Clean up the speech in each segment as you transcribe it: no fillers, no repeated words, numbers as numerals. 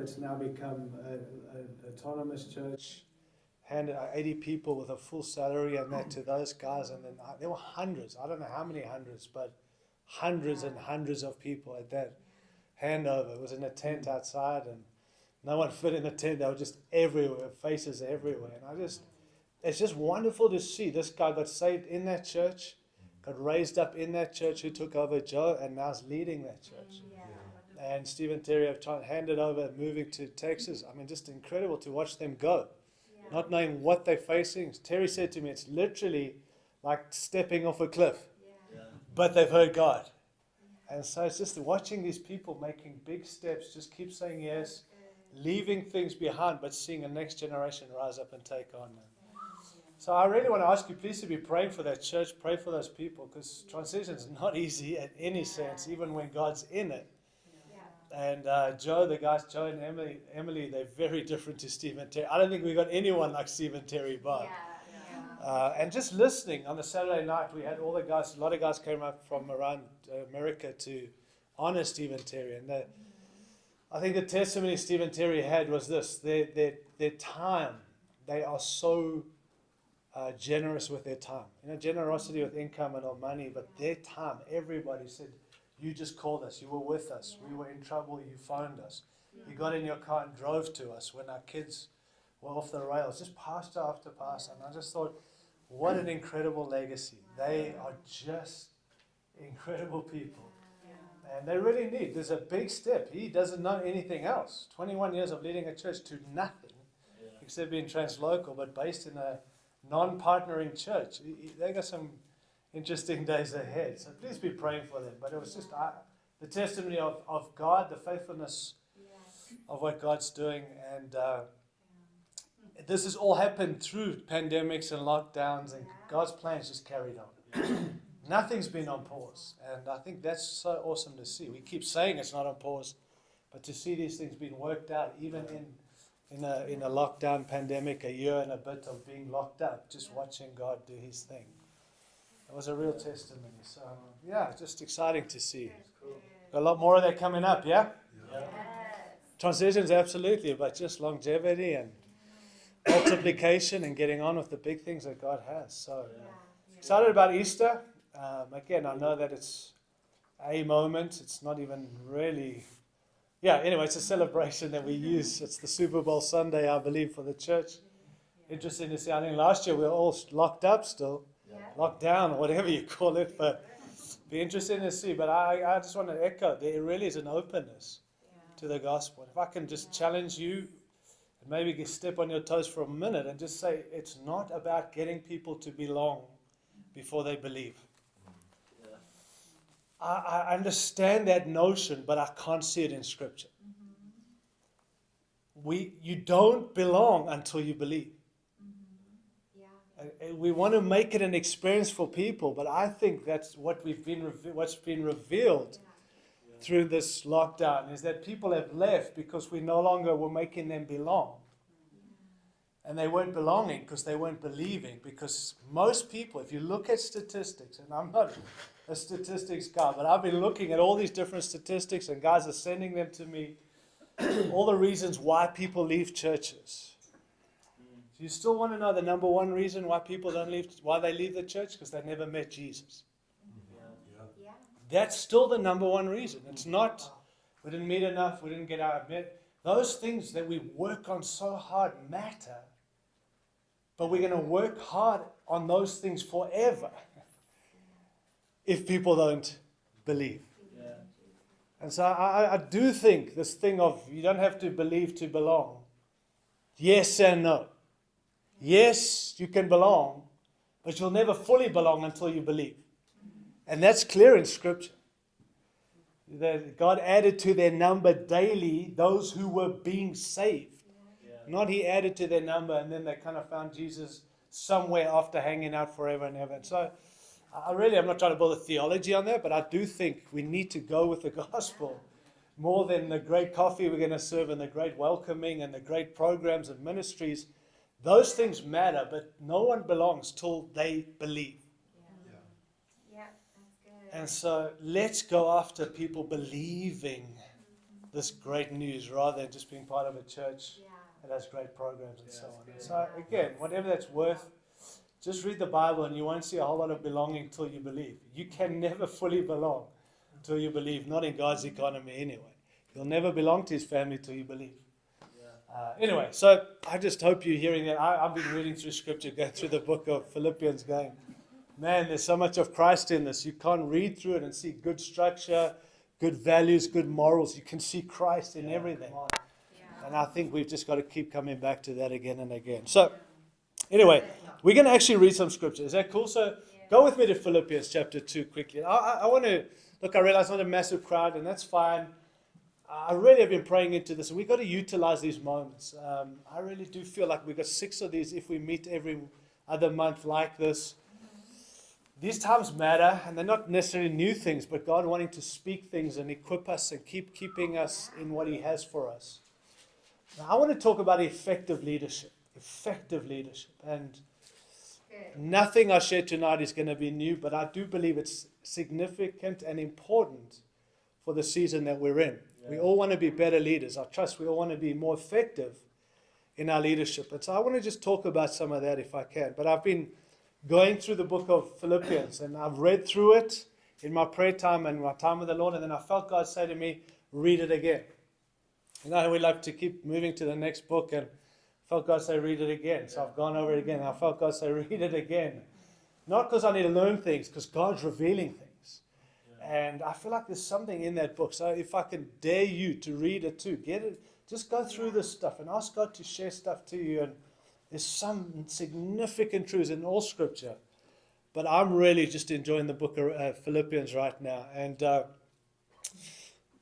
it's now become an autonomous church. Handed 80 people with a full salary and that to those guys, and then there were hundreds, I don't know how many hundreds, but hundreds and hundreds of people at that handover. It was in a tent outside, and no one fit in the tent. They were just everywhere, faces everywhere. And it's just wonderful to see. This guy got saved in that church, got raised up in that church, who took over Joe, and now is leading that church. And Steve and Terry have handed over, moving to Texas. I mean, just incredible to watch them go. Not knowing what they're facing. Terry said to me, it's literally like stepping off a cliff. But they've heard God. And so it's just watching these people making big steps, just keep saying yes, leaving things behind, but seeing a next generation rise up and take on them. So I really want to ask you, please, to be praying for that church, pray for those people, because transition is not easy in any sense, even when God's in it. And Joe and Emily, they're very different to Steve and Terry. I don't think we got anyone like Steve and Terry Bob. And just listening on the Saturday night, we had a lot of guys came up from around America to honor Steve and Terry. And I think the testimony Steve and Terry had was this: their time. They are so generous with their time. Generosity with income and all money, but their time. Everybody said, you just called us. You were with us. We were in trouble. You phoned us. You got in your car and drove to us when our kids were off the rails. Just pastor after pastor. And I just thought, what an incredible legacy. They are just incredible people. And they really need. There's a big step. He doesn't know anything else. 21 years of leading a church to nothing, except being translocal, but based in a non-partnering church. They got some interesting days ahead. So please be praying for them. But it was just the testimony of God, the faithfulness of what God's doing. And this has all happened through pandemics and lockdowns, and God's plans just carried on. Nothing's been on pause. And I think that's so awesome to see. We keep saying it's not on pause, but to see these things being worked out, even in a lockdown pandemic, a year and a bit of being locked up, just watching God do his thing. It was a real testimony. So, just exciting to see. Got a lot more of that coming up, yeah? Transitions, absolutely, but just longevity and multiplication and getting on with the big things that God has. So, excited about Easter. Again, I know that it's a moment. It's not even really... anyway, it's a celebration that we use. It's the Super Bowl Sunday, I believe, for the church. Interesting to see. I think last year we were all locked up still. Locked down, or whatever you call it, but be interesting to see. But I just want to echo, there really is an openness to the gospel. If I can just challenge you, and maybe step on your toes for a minute and just say, it's not about getting people to belong before they believe. I understand that notion, but I can't see it in Scripture. You don't belong until you believe. We want to make it an experience for people, but I think that's what's been revealed through this lockdown, is that people have left because we no longer were making them belong. And they weren't belonging because they weren't believing. Because most people, if you look at statistics, and I'm not a statistics guy, but I've been looking at all these different statistics, and guys are sending them to me, all the reasons why people leave churches. Do you still want to know the number one reason why people why they leave the church? Because they never met Jesus. That's still the number one reason. It's not, we didn't meet enough, we didn't get out. Those things that we work on so hard matter, but we're going to work hard on those things forever if people don't believe. And so I do think this thing of you don't have to believe to belong. Yes and no. Yes, you can belong, but you'll never fully belong until you believe. And that's clear in Scripture. That God added to their number daily those who were being saved. Not he added to their number and then they kind of found Jesus somewhere after hanging out forever and ever. And so I'm not trying to build a theology on that, but I do think we need to go with the gospel more than the great coffee we're going to serve and the great welcoming and the great programs and ministries. Those things matter, but no one belongs till they believe. And so let's go after people believing this great news rather than just being part of a church that has great programs and so on. So again, whatever that's worth, just read the Bible and you won't see a whole lot of belonging till you believe. You can never fully belong till you believe, not in God's economy anyway. You'll never belong to His family till you believe. Anyway, so I just hope you're hearing that. I've been reading through Scripture, going through the book of Philippians, going, man, there's so much of Christ in this. You can't read through it and see good structure, good values, good morals. You can see Christ in everything. And I think we've just got to keep coming back to that again and again. So, anyway, we're going to actually read some Scripture. Is that cool? So, go with me to Philippians chapter 2 quickly. I want to, look, I realize not a massive crowd, and that's fine. I really have been praying into this, and we've got to utilize these moments. I really do feel like we've got 6 of these if we meet every other month like this. These times matter, and they're not necessarily new things, but God wanting to speak things and equip us and keeping us in what He has for us. Now, I want to talk about effective leadership. Effective leadership. And nothing I share tonight is going to be new, but I do believe it's significant and important for the season that we're in. We all want to be better leaders. I trust we all want to be more effective in our leadership. And so I want to just talk about some of that if I can. But I've been going through the book of Philippians, and I've read through it in my prayer time and my time with the Lord, and then I felt God say to me, read it again. And I we like to keep moving to the next book, and I felt God say, read it again. So I've gone over it again, and I felt God say, read it again. Not because I need to learn things, because God's revealing things. And I feel like there's something in that book. So if I can dare you to read it too, get it, just go through this stuff and ask God to share stuff to you. And there's some significant truths in all Scripture. But I'm really just enjoying the book of Philippians right now.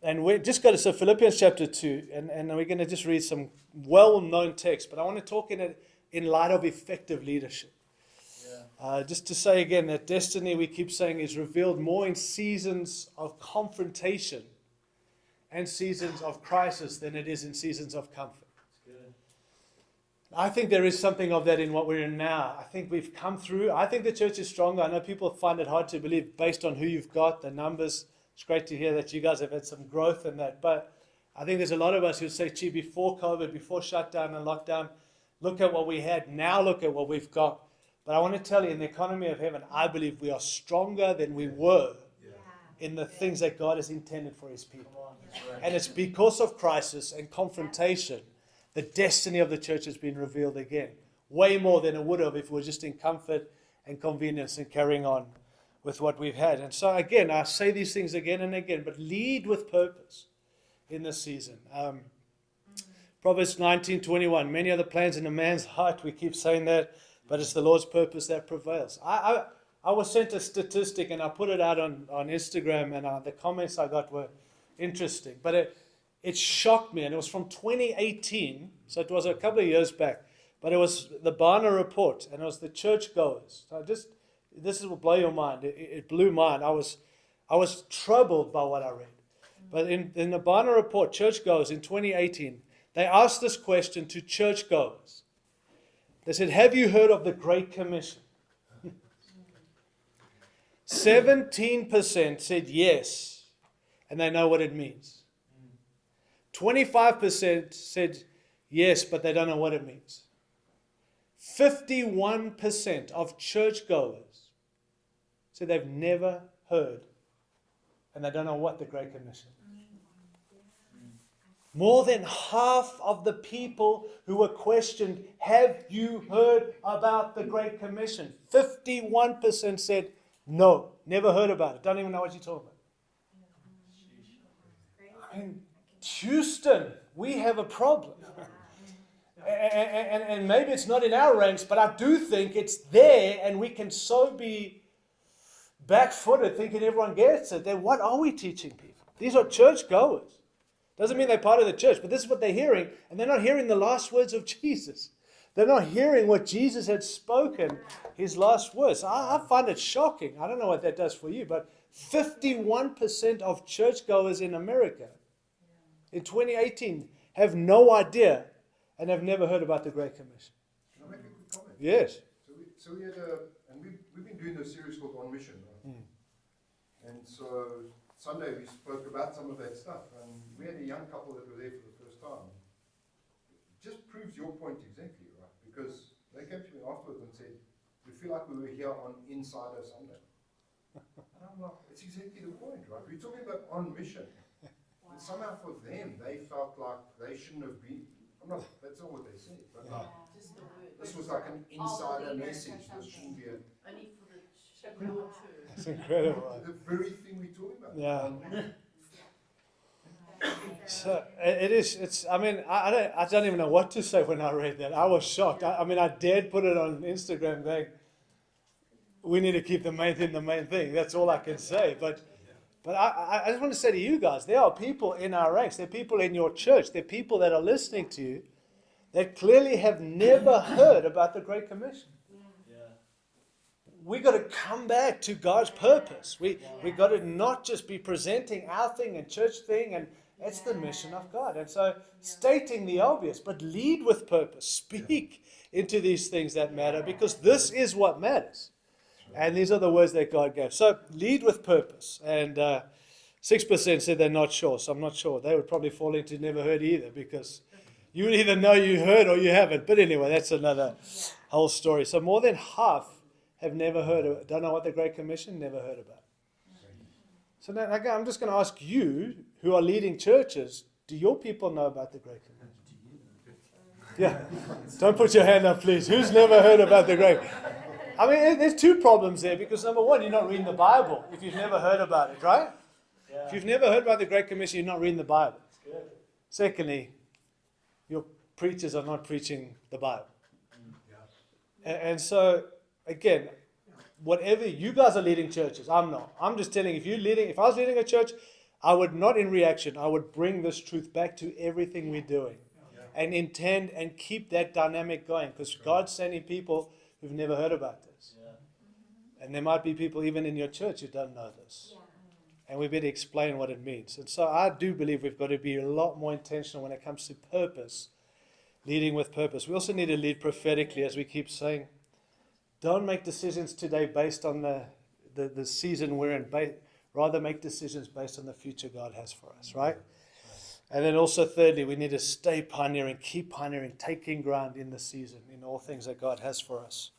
And we're just going to Philippians chapter 2, and we're going to just read some well-known text. But I want to talk in light of effective leadership. Just to say again that destiny, we keep saying, is revealed more in seasons of confrontation and seasons of crisis than it is in seasons of comfort. I think there is something of that in what we're in now. I think we've come through. I think the church is stronger. I know people find it hard to believe based on who you've got, the numbers. It's great to hear that you guys have had some growth in that. But I think there's a lot of us who say, gee, before COVID, before shutdown and lockdown, look at what we had. Now look at what we've got. But I want to tell you, in the economy of heaven, I believe we are stronger than we were in the things that God has intended for His people. And it's because of crisis and confrontation, the destiny of the church has been revealed again. Way more than it would have if we were just in comfort and convenience and carrying on with what we've had. And so again, I say these things again and again, but lead with purpose in this season. Proverbs 19:21, many are the plans in a man's heart. We keep saying that. But it's the Lord's purpose that prevails. I was sent a statistic, and I put it out on Instagram, and the comments I got were interesting. But it shocked me, and it was from 2018, so it was a couple of years back. But it was the Barna report, and it was the churchgoers. So this will blow your mind. It blew mine. I was troubled by what I read. But in the Barna report, churchgoers in 2018, they asked this question to churchgoers. They said, have you heard of the Great Commission? 17% said yes, and they know what it means. 25% said yes, but they don't know what it means. 51% of churchgoers said they've never heard, and they don't know what the Great Commission is. More than half of the people who were questioned, have you heard about the Great Commission? 51% said, no, never heard about it. Don't even know what you're talking about. I mean, Houston, we have a problem. And maybe it's not in our ranks, but I do think it's there, and we can so be back-footed thinking everyone gets it. Then what are we teaching people? These are churchgoers. Doesn't mean they're part of the church, but this is what they're hearing, and they're not hearing the last words of Jesus. They're not hearing what Jesus had spoken, His last words. I find it shocking. I don't know what that does for you, but 51% of churchgoers in America in 2018 have no idea and have never heard about the Great Commission. Can I make a quick comment? Yes. So we've been doing a series called On Mission, right? And so Sunday we spoke about some of that stuff, and we had a young couple that were there for the first time. It just proves your point exactly, right? Because they came to me afterwards and said, we feel like we were here on Insider Sunday. And I'm like, it's exactly the point, right? We're talking about on mission. And somehow for them, they felt like they shouldn't have been. That's not what they said. But like, this was like an insider message. This shouldn't be only for the church. It's incredible. the very thing we're talking about. Yeah. So it is. It's. I mean, I don't even know what to say when I read that. I was shocked. I mean, I dared put it on Instagram, going, "We need to keep the main thing the main thing." That's all I can say. But I just want to say to you guys, there are people in our ranks. There are people in your church. There are people that are listening to you that clearly have never heard about the Great Commission. We got to come back to God's purpose. We got to not just be presenting our thing and church thing, and it's the mission of God. And so stating the obvious, but lead with purpose. Speak into these things that matter, because this is what matters. And these are the words that God gave. So lead with purpose. And 6% said they're not sure. So I'm not sure. They would probably fall into never heard either, because you would either know you heard or you haven't. But anyway, that's another whole story. So more than half have never heard of it. Don't know what the Great Commission, never heard about it. So now again, I'm just going to ask you, who are leading churches, do your people know about the Great Commission? Yeah. Don't put your hand up, please. Who's never heard about the Great? I mean, there's two problems there, because number one, you're not reading the Bible if you've never heard about it, right? Yeah. If you've never heard about the Great Commission, you're not reading the Bible. Secondly, your preachers are not preaching the Bible. And so, again, whatever, you guys are leading churches, I'm not. I'm just telling you, if I was leading a church, I would not in reaction, I would bring this truth back to everything we're doing. And intend and keep that dynamic going, because God's sending people who've never heard about this. And there might be people even in your church who don't know this. And we better explain what it means. And so I do believe we've got to be a lot more intentional when it comes to purpose, leading with purpose. We also need to lead prophetically, as we keep saying. Don't make decisions today based on the season we're in. Rather make decisions based on the future God has for us, right? And then also thirdly, we need to stay pioneering, keep pioneering, taking ground in the season, in all things that God has for us.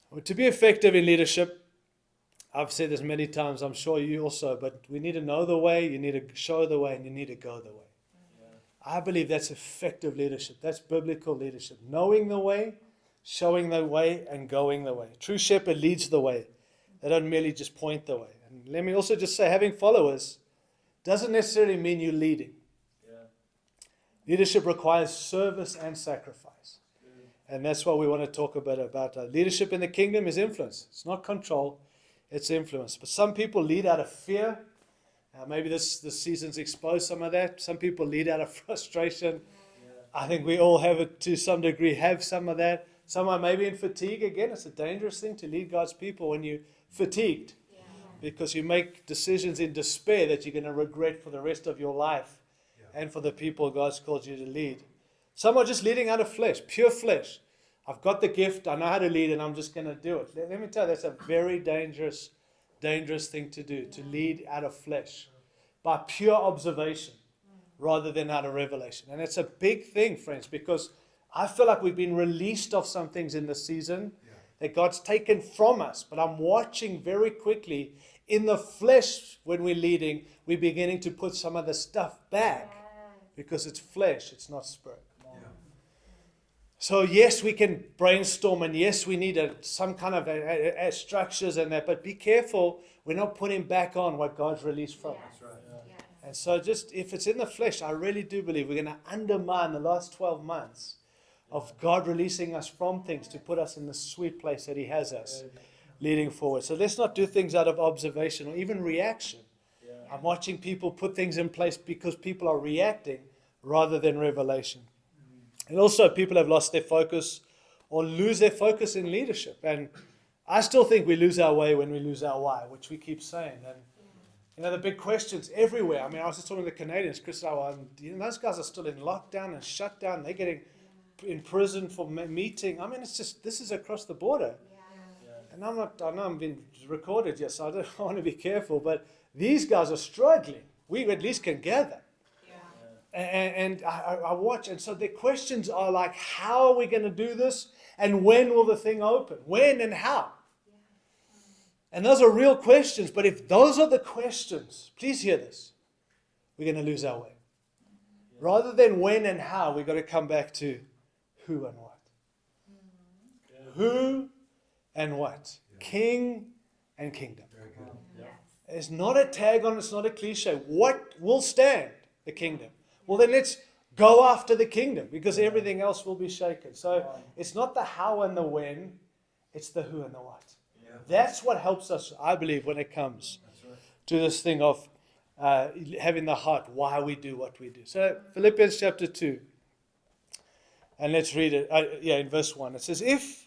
Well, to be effective in leadership, I've said this many times, I'm sure you also, but we need to know the way, you need to show the way, and you need to go the way. I believe that's effective leadership. That's biblical leadership. Knowing the way, showing the way, and going the way. True shepherd leads the way. They don't merely just point the way. And let me also just say, having followers doesn't necessarily mean you're leading. Leadership requires service and sacrifice. And that's what we want to talk about. Leadership in the kingdom is influence. It's not control, it's influence. But some people lead out of fear. Maybe this season's exposed some of that. Some people lead out of frustration. I think we all have it to some degree, have some of that. Some are maybe in fatigue. Again, it's a dangerous thing to lead God's people when you're fatigued. Because you make decisions in despair that you're going to regret for the rest of your life. And for the people God's called you to lead. Some are just leading out of flesh, pure flesh. I've got the gift, I know how to lead, and I'm just going to do it. Let me tell you, that's a very dangerous thing to do, to lead out of flesh by pure observation rather than out of revelation. And it's a big thing, friends, because I feel like we've been released of some things in this season that God's taken from us. But I'm watching very quickly in the flesh when we're leading, we're beginning to put some of the stuff back. Because it's flesh, it's not spirit. So yes, we can brainstorm, and yes, we need some kind of structures and that, but be careful, we're not putting back on what God's released from us. And so just, if it's in the flesh, I really do believe we're going to undermine the last 12 months of God releasing us from things to put us in the sweet place that He has us leading forward. So let's not do things out of observation or even reaction. I'm watching people put things in place because people are reacting rather than revelation. And also people have lost their focus or lose their focus in leadership. And I still think we lose our way when we lose our why, which we keep saying. And the big questions everywhere. I mean, I was just talking to the Canadians, Chris and I, those guys are still in lockdown and shut down. They're getting in prison for meeting. I mean, it's just, this is across the border. And I know I'm being recorded, yes, so I want to be careful, but these guys are struggling. We at least can gather. Yeah. And I watch, and so the questions are like, how are we going to do this? And when will the thing open? When and how? And those are real questions. But if those are the questions, please hear this, we're going to lose our way. Rather than when and how, we've got to come back to who and what. Who and what? King and kingdom. Very good. It's not a tag on, it's not a cliche. What will stand? The kingdom. Well, then let's go after the kingdom, because everything else will be shaken. So it's not the how and the when, it's the who and the what. Yeah. That's what helps us, I believe, when it comes That's right. to this thing of having the heart, why we do what we do. So Philippians chapter 2, and let's read it. In verse 1. It says, if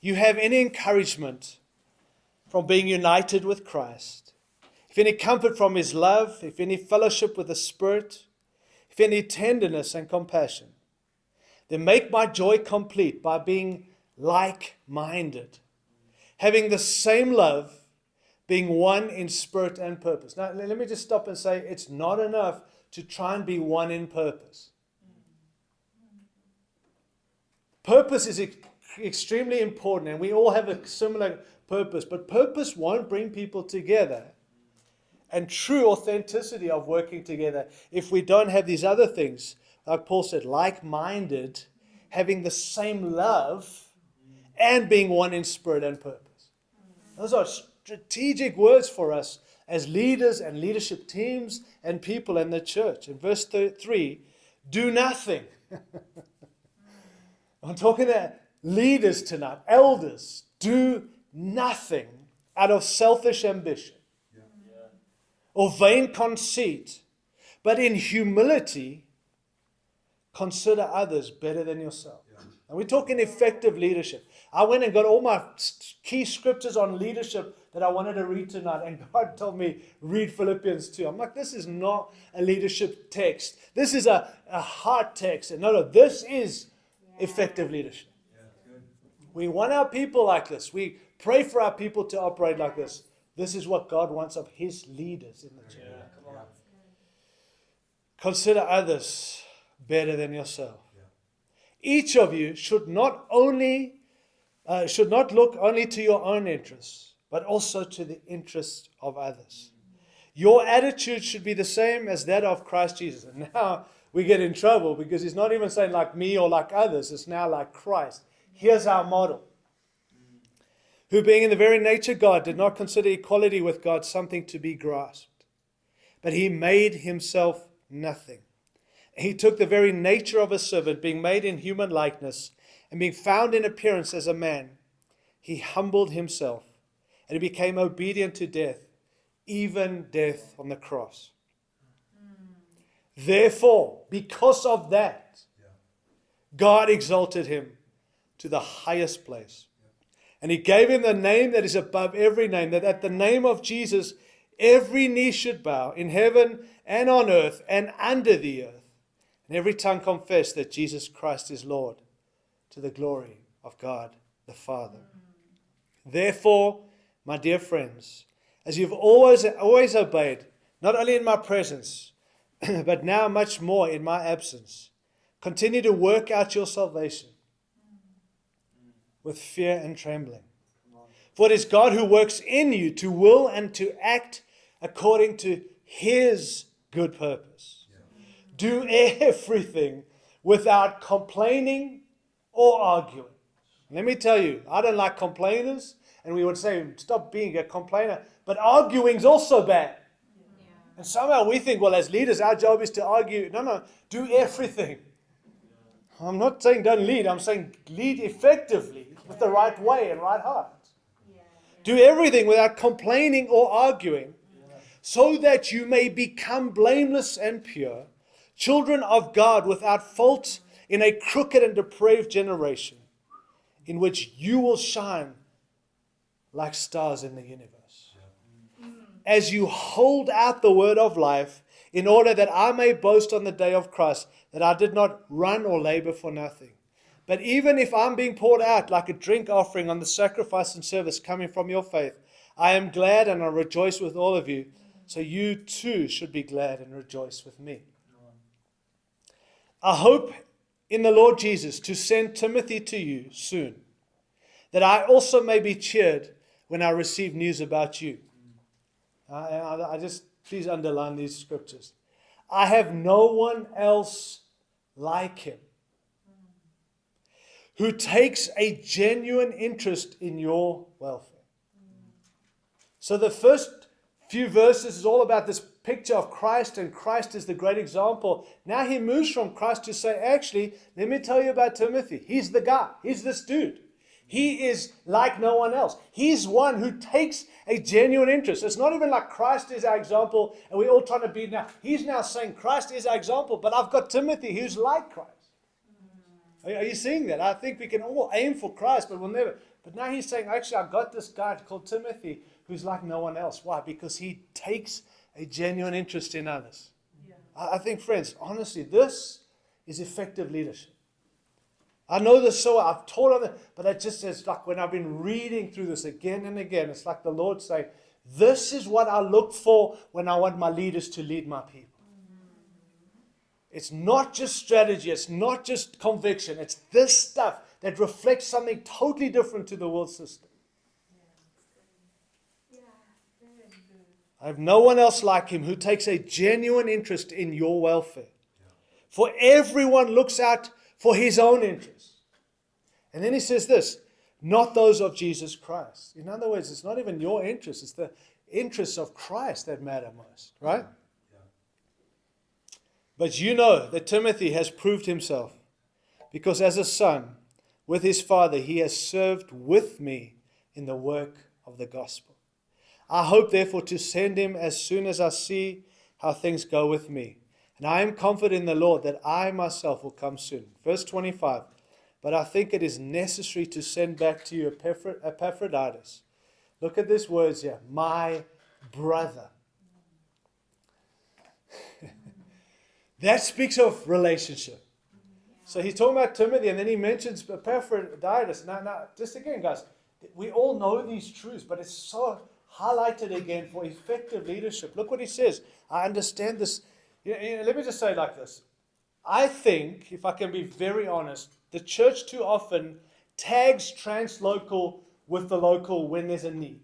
you have any encouragement from being united with Christ, if any comfort from His love, if any fellowship with the Spirit, if any tenderness and compassion, then make my joy complete by being like-minded, having the same love, being one in spirit and purpose. Now, let me just stop and say it's not enough to try and be one in purpose. Purpose is extremely important, and we all have a similar purpose, but purpose won't bring people together and true authenticity of working together if we don't have these other things, like Paul said, like-minded, having the same love, and being one in spirit and purpose. Those are strategic words for us as leaders and leadership teams and people in the church. In verse 3, do nothing. I'm talking to leaders tonight, elders. Do nothing out of selfish ambition or vain conceit, but in humility consider others better than yourself. And we're talking effective leadership. I went and got all my key scriptures on leadership that I wanted to read tonight, and God told me, read Philippians 2. I'm like, this is not a leadership text. This is a heart text. And no, this is effective leadership. We want our people like this. We pray for our people to operate like this. This is what God wants of His leaders in the church. Consider others better than yourself. Each of you should not look only to your own interests, but also to the interests of others. Your attitude should be the same as that of Christ Jesus. And now we get in trouble because He's not even saying like me or like others. It's now like Christ. Here's our model. Who, being in the very nature God, did not consider equality with God something to be grasped, but He made Himself nothing. He took the very nature of a servant, being made in human likeness, and being found in appearance as a man, He humbled Himself, and He became obedient to death, even death on the cross. Therefore, because of that, God exalted Him to the highest place. And He gave Him the name that is above every name, that at the name of Jesus, every knee should bow in heaven and on earth and under the earth, and every tongue confess that Jesus Christ is Lord, to the glory of God the Father. Therefore, my dear friends, as you've always obeyed, not only in my presence, but now much more in my absence, continue to work out your salvation with fear and trembling. For it is God who works in you to will and to act according to His good purpose. Do everything without complaining or arguing. Let me tell you, I don't like complainers, and we would say, stop being a complainer, but arguing's also bad. And somehow we think, well, as leaders, our job is to argue. No, do everything. I'm not saying don't lead, I'm saying lead effectively with the right way and right heart. Do everything without complaining or arguing, so that you may become blameless and pure, children of God without fault in a crooked and depraved generation, in which you will shine like stars in the universe. As you hold out the word of life, in order that I may boast on the day of Christ, that I did not run or labor for nothing. But even if I'm being poured out like a drink offering on the sacrifice and service coming from your faith, I am glad and I rejoice with all of you. So you too should be glad and rejoice with me. I hope in the Lord Jesus to send Timothy to you soon, that I also may be cheered when I receive news about you. I just, please underline these scriptures. I have no one else like him who takes a genuine interest in your welfare. So the first few verses is all about this picture of Christ, and Christ is the great example. Now he moves from Christ to say, actually, let me tell you about Timothy. He's the guy. He's this dude. He is like no one else. He's one who takes a genuine interest. It's not even like Christ is our example and we're all trying to be now. He's now saying Christ is our example, but I've got Timothy who's like Christ. Are you seeing that? I think we can all aim for Christ, but we'll never. But now he's saying, actually, I've got this guy called Timothy who's like no one else. Why? Because he takes a genuine interest in others. Yeah. I think, friends, honestly, this is effective leadership. I know this so I've taught on it, but it just is like when I've been reading through this again and again, it's like the Lord saying, this is what I look for when I want my leaders to lead my people. It's not just strategy, it's not just conviction, it's this stuff that reflects something totally different to the world system. Yeah, very good. I have no one else like him who takes a genuine interest in your welfare. For everyone looks out for his own interests. And then he says this, not those of Jesus Christ. In other words, it's not even your interests, it's the interests of Christ that matter most, right? But you know that Timothy has proved himself, because as a son with his father, he has served with me in the work of the gospel. I hope, therefore, to send him as soon as I see how things go with me. And I am confident in the Lord that I myself will come soon. Verse 25, but I think it is necessary to send back to you Epaphroditus. Look at these words here, my brother. That speaks of relationship. So he's talking about Timothy, and then he mentions Epaphroditus. Now, just again, guys, we all know these truths, but it's so highlighted again for effective leadership. Look what he says. I understand this. Let me just say it like this. I think, if I can be very honest, the church too often tags translocal with the local when there's a need.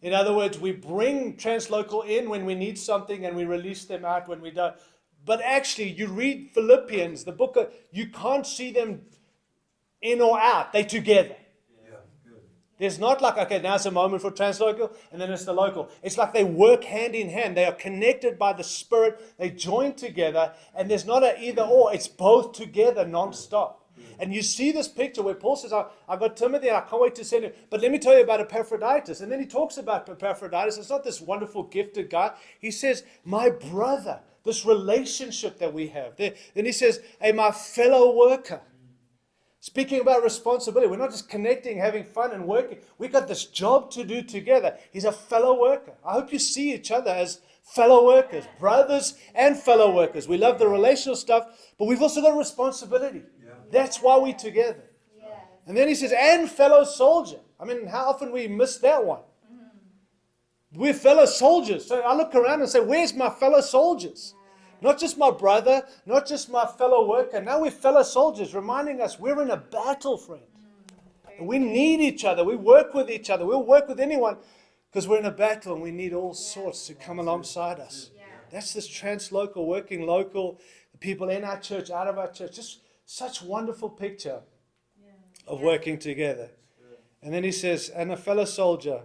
In other words, we bring translocal in when we need something and we release them out when we don't. But actually, you read Philippians, the book, you can't see them in or out. They're together. Yeah, good. There's not like, okay, now it's a moment for translocal, and then it's the local. It's like they work hand in hand. They are connected by the Spirit. They join together, and there's not an either or. It's both together, non-stop. And you see this picture where Paul says, I've got Timothy, and I can't wait to send him. But let me tell you about Epaphroditus. And then he talks about Epaphroditus. It's not this wonderful, gifted guy. He says, my brother. This relationship that we have. Then he says, hey, my fellow worker. Speaking about responsibility, we're not just connecting, having fun and working. We've got this job to do together. He's a fellow worker. I hope you see each other as fellow workers, brothers and fellow workers. We love the relational stuff, but we've also got a responsibility. Yeah. That's why we're together. Yes. And then he says, and fellow soldier. I mean, how often we miss that one? We're fellow soldiers. So I look around and say, where's my fellow soldiers? Not just my brother, not just my fellow worker. Now we're fellow soldiers, reminding us we're in a battle, friends. And we need each other. We work with each other. We'll work with anyone because we're in a battle and we need all sorts to come alongside us. That's this translocal, working local, the people in our church, out of our church. Just such wonderful picture of working together. And then he says, and a fellow soldier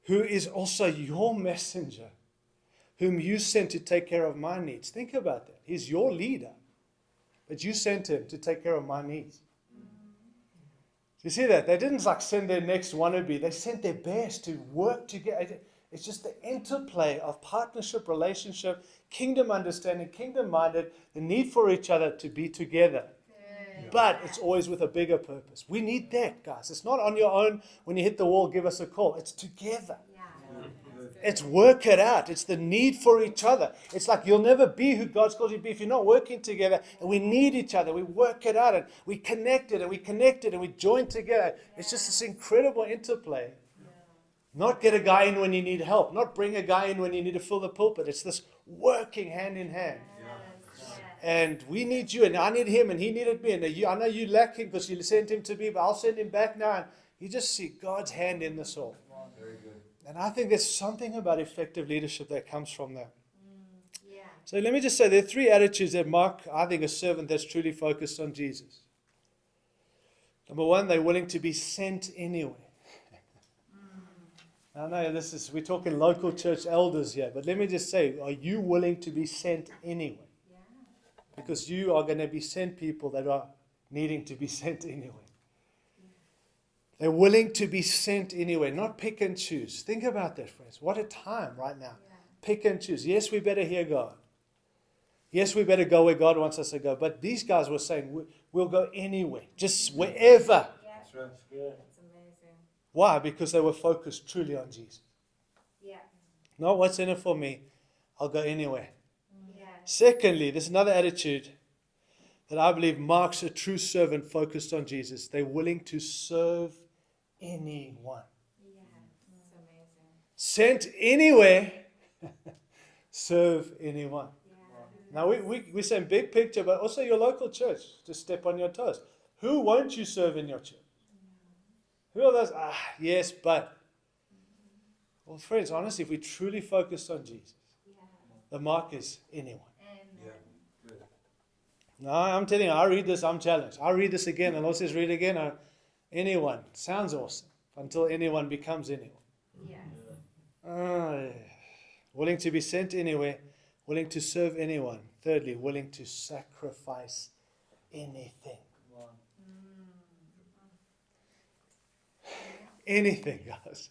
who is also your messenger, whom you sent to take care of my needs. Think about that. He's your leader, but you sent him to take care of my needs. You see that? They didn't like send their next wannabe. They sent their best to work together. It's just the interplay of partnership, relationship, kingdom understanding, kingdom-minded, the need for each other to be together. But it's always with a bigger purpose. We need that, guys. It's not on your own. When you hit the wall, give us a call. It's together. It's work it out. It's the need for each other. It's like you'll never be who God's called you to be if you're not working together. And we need each other. We work it out and we connect it and we join together. It's just this incredible interplay Not get a guy in when you need help. Not bring a guy in when you need to fill the pulpit. It's this working hand in hand. And we need you, and I need him, and he needed me. And I know you lack him because you sent him to me, but I'll send him back now. And you just see God's hand in this all. Very good. And I think there's something about effective leadership that comes from that. Yeah. So let me just say there are three attitudes that mark, I think, a servant that's truly focused on Jesus. Number one, they're willing to be sent anyway. I know we're talking local church elders here, but let me just say, are you willing to be sent anyway? Yeah. Because you are going to be sent people that are needing to be sent anyway. They're willing to be sent anyway, not pick and choose. Think about that, friends. What a time right now. Yeah. Pick and choose. Yes, we better hear God. Yes, we better go where God wants us to go. But these guys were saying, we'll go anywhere, just wherever. Yeah. That's right. That's amazing. Why? Because they were focused truly on Jesus. Yeah. No, what's in it for me? I'll go anywhere. Yeah. Secondly, there's another attitude that I believe marks a true servant focused on Jesus. They're willing to serve anyone. Yeah. It's amazing. Sent anywhere, serve anyone. Yeah. Now, we say big picture, but also your local church. Just step on your toes. Who won't you serve in your church? Who are those? Yes, but. Well, friends, honestly, if we truly focus on Jesus, Yeah. the mark is anyone. Amen. Good. No, I'm telling you, I read this, I'm challenged. I read this again, and also read again. Anyone. Sounds awesome. Until anyone becomes anyone. Yeah. Willing to be sent anywhere. Willing to serve anyone. Thirdly, willing to sacrifice anything. Anything, guys.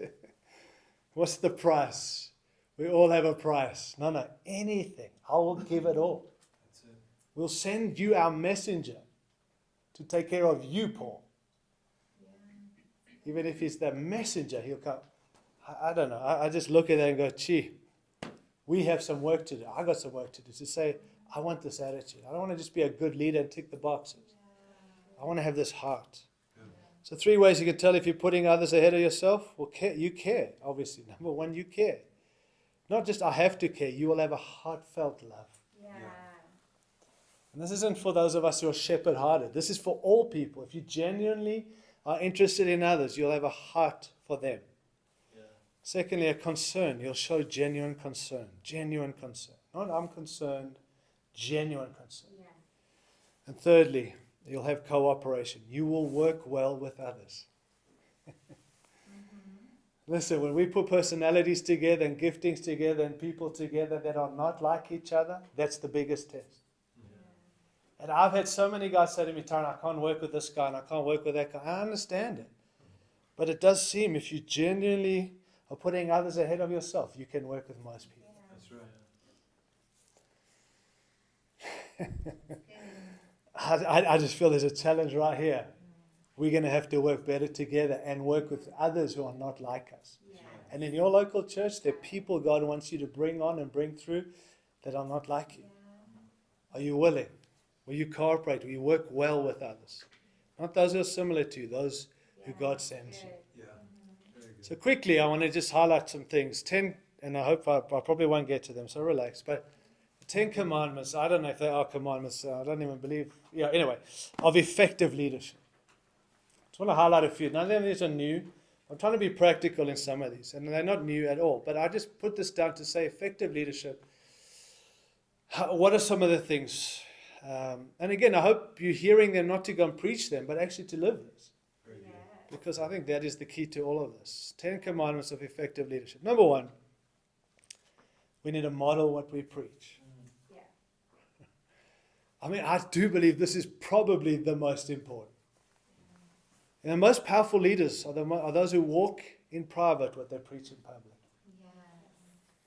What's the price? We all have a price. No, anything. I will give it all. That's it. We'll send you our messenger to take care of you, Paul. Even if he's the messenger, he'll come. I don't know. I just look at that and go, gee, we have some work to do. I got some work to do. To say, I want this attitude. I don't want to just be a good leader and tick the boxes. I want to have this heart. So 3 ways you can tell if you're putting others ahead of yourself. Well, you care, obviously. Number one, you care. Not just I have to care. You will have a heartfelt love. Yeah. And this isn't for those of us who are shepherd-hearted. This is for all people. If you genuinely are interested in others, you'll have a heart for them. Yeah. Secondly, a concern. You'll show genuine concern. Genuine concern. Not I'm concerned, genuine concern. Yeah. And thirdly, you'll have cooperation. You will work well with others. Listen, when we put personalities together and giftings together and people together that are not like each other, that's the biggest test. And I've had so many guys say to me, Tyrone, I can't work with this guy and I can't work with that guy. I understand it. But it does seem if you genuinely are putting others ahead of yourself, you can work with most people. That's right. I just feel there's a challenge right here. We're going to have to work better together and work with others who are not like us. Yeah. And in your local church, there are people God wants you to bring on and bring through that are not like you. Are you willing? Will you cooperate? Will you work well with others? Not those who are similar to you, those who God sends you. Yeah. Very good. So quickly, I want to just highlight some things. 10, and I hope I probably won't get to them, so relax. But 10 commandments, I don't know if they are commandments. I don't even believe. Yeah, anyway, of effective leadership. I just want to highlight a few. None of these are new. I'm trying to be practical in some of these, and they're not new at all. But I just put this down to say effective leadership. What are some of the things? And again, I hope you're hearing them not to go and preach them, but actually to live this. Very good. Because I think that is the key to all of this. 10 commandments of effective leadership. Number one, we need to model what we preach. Yeah. I mean, I do believe this is probably the most important. And the most powerful leaders are those who walk in private what they preach in public. Yes.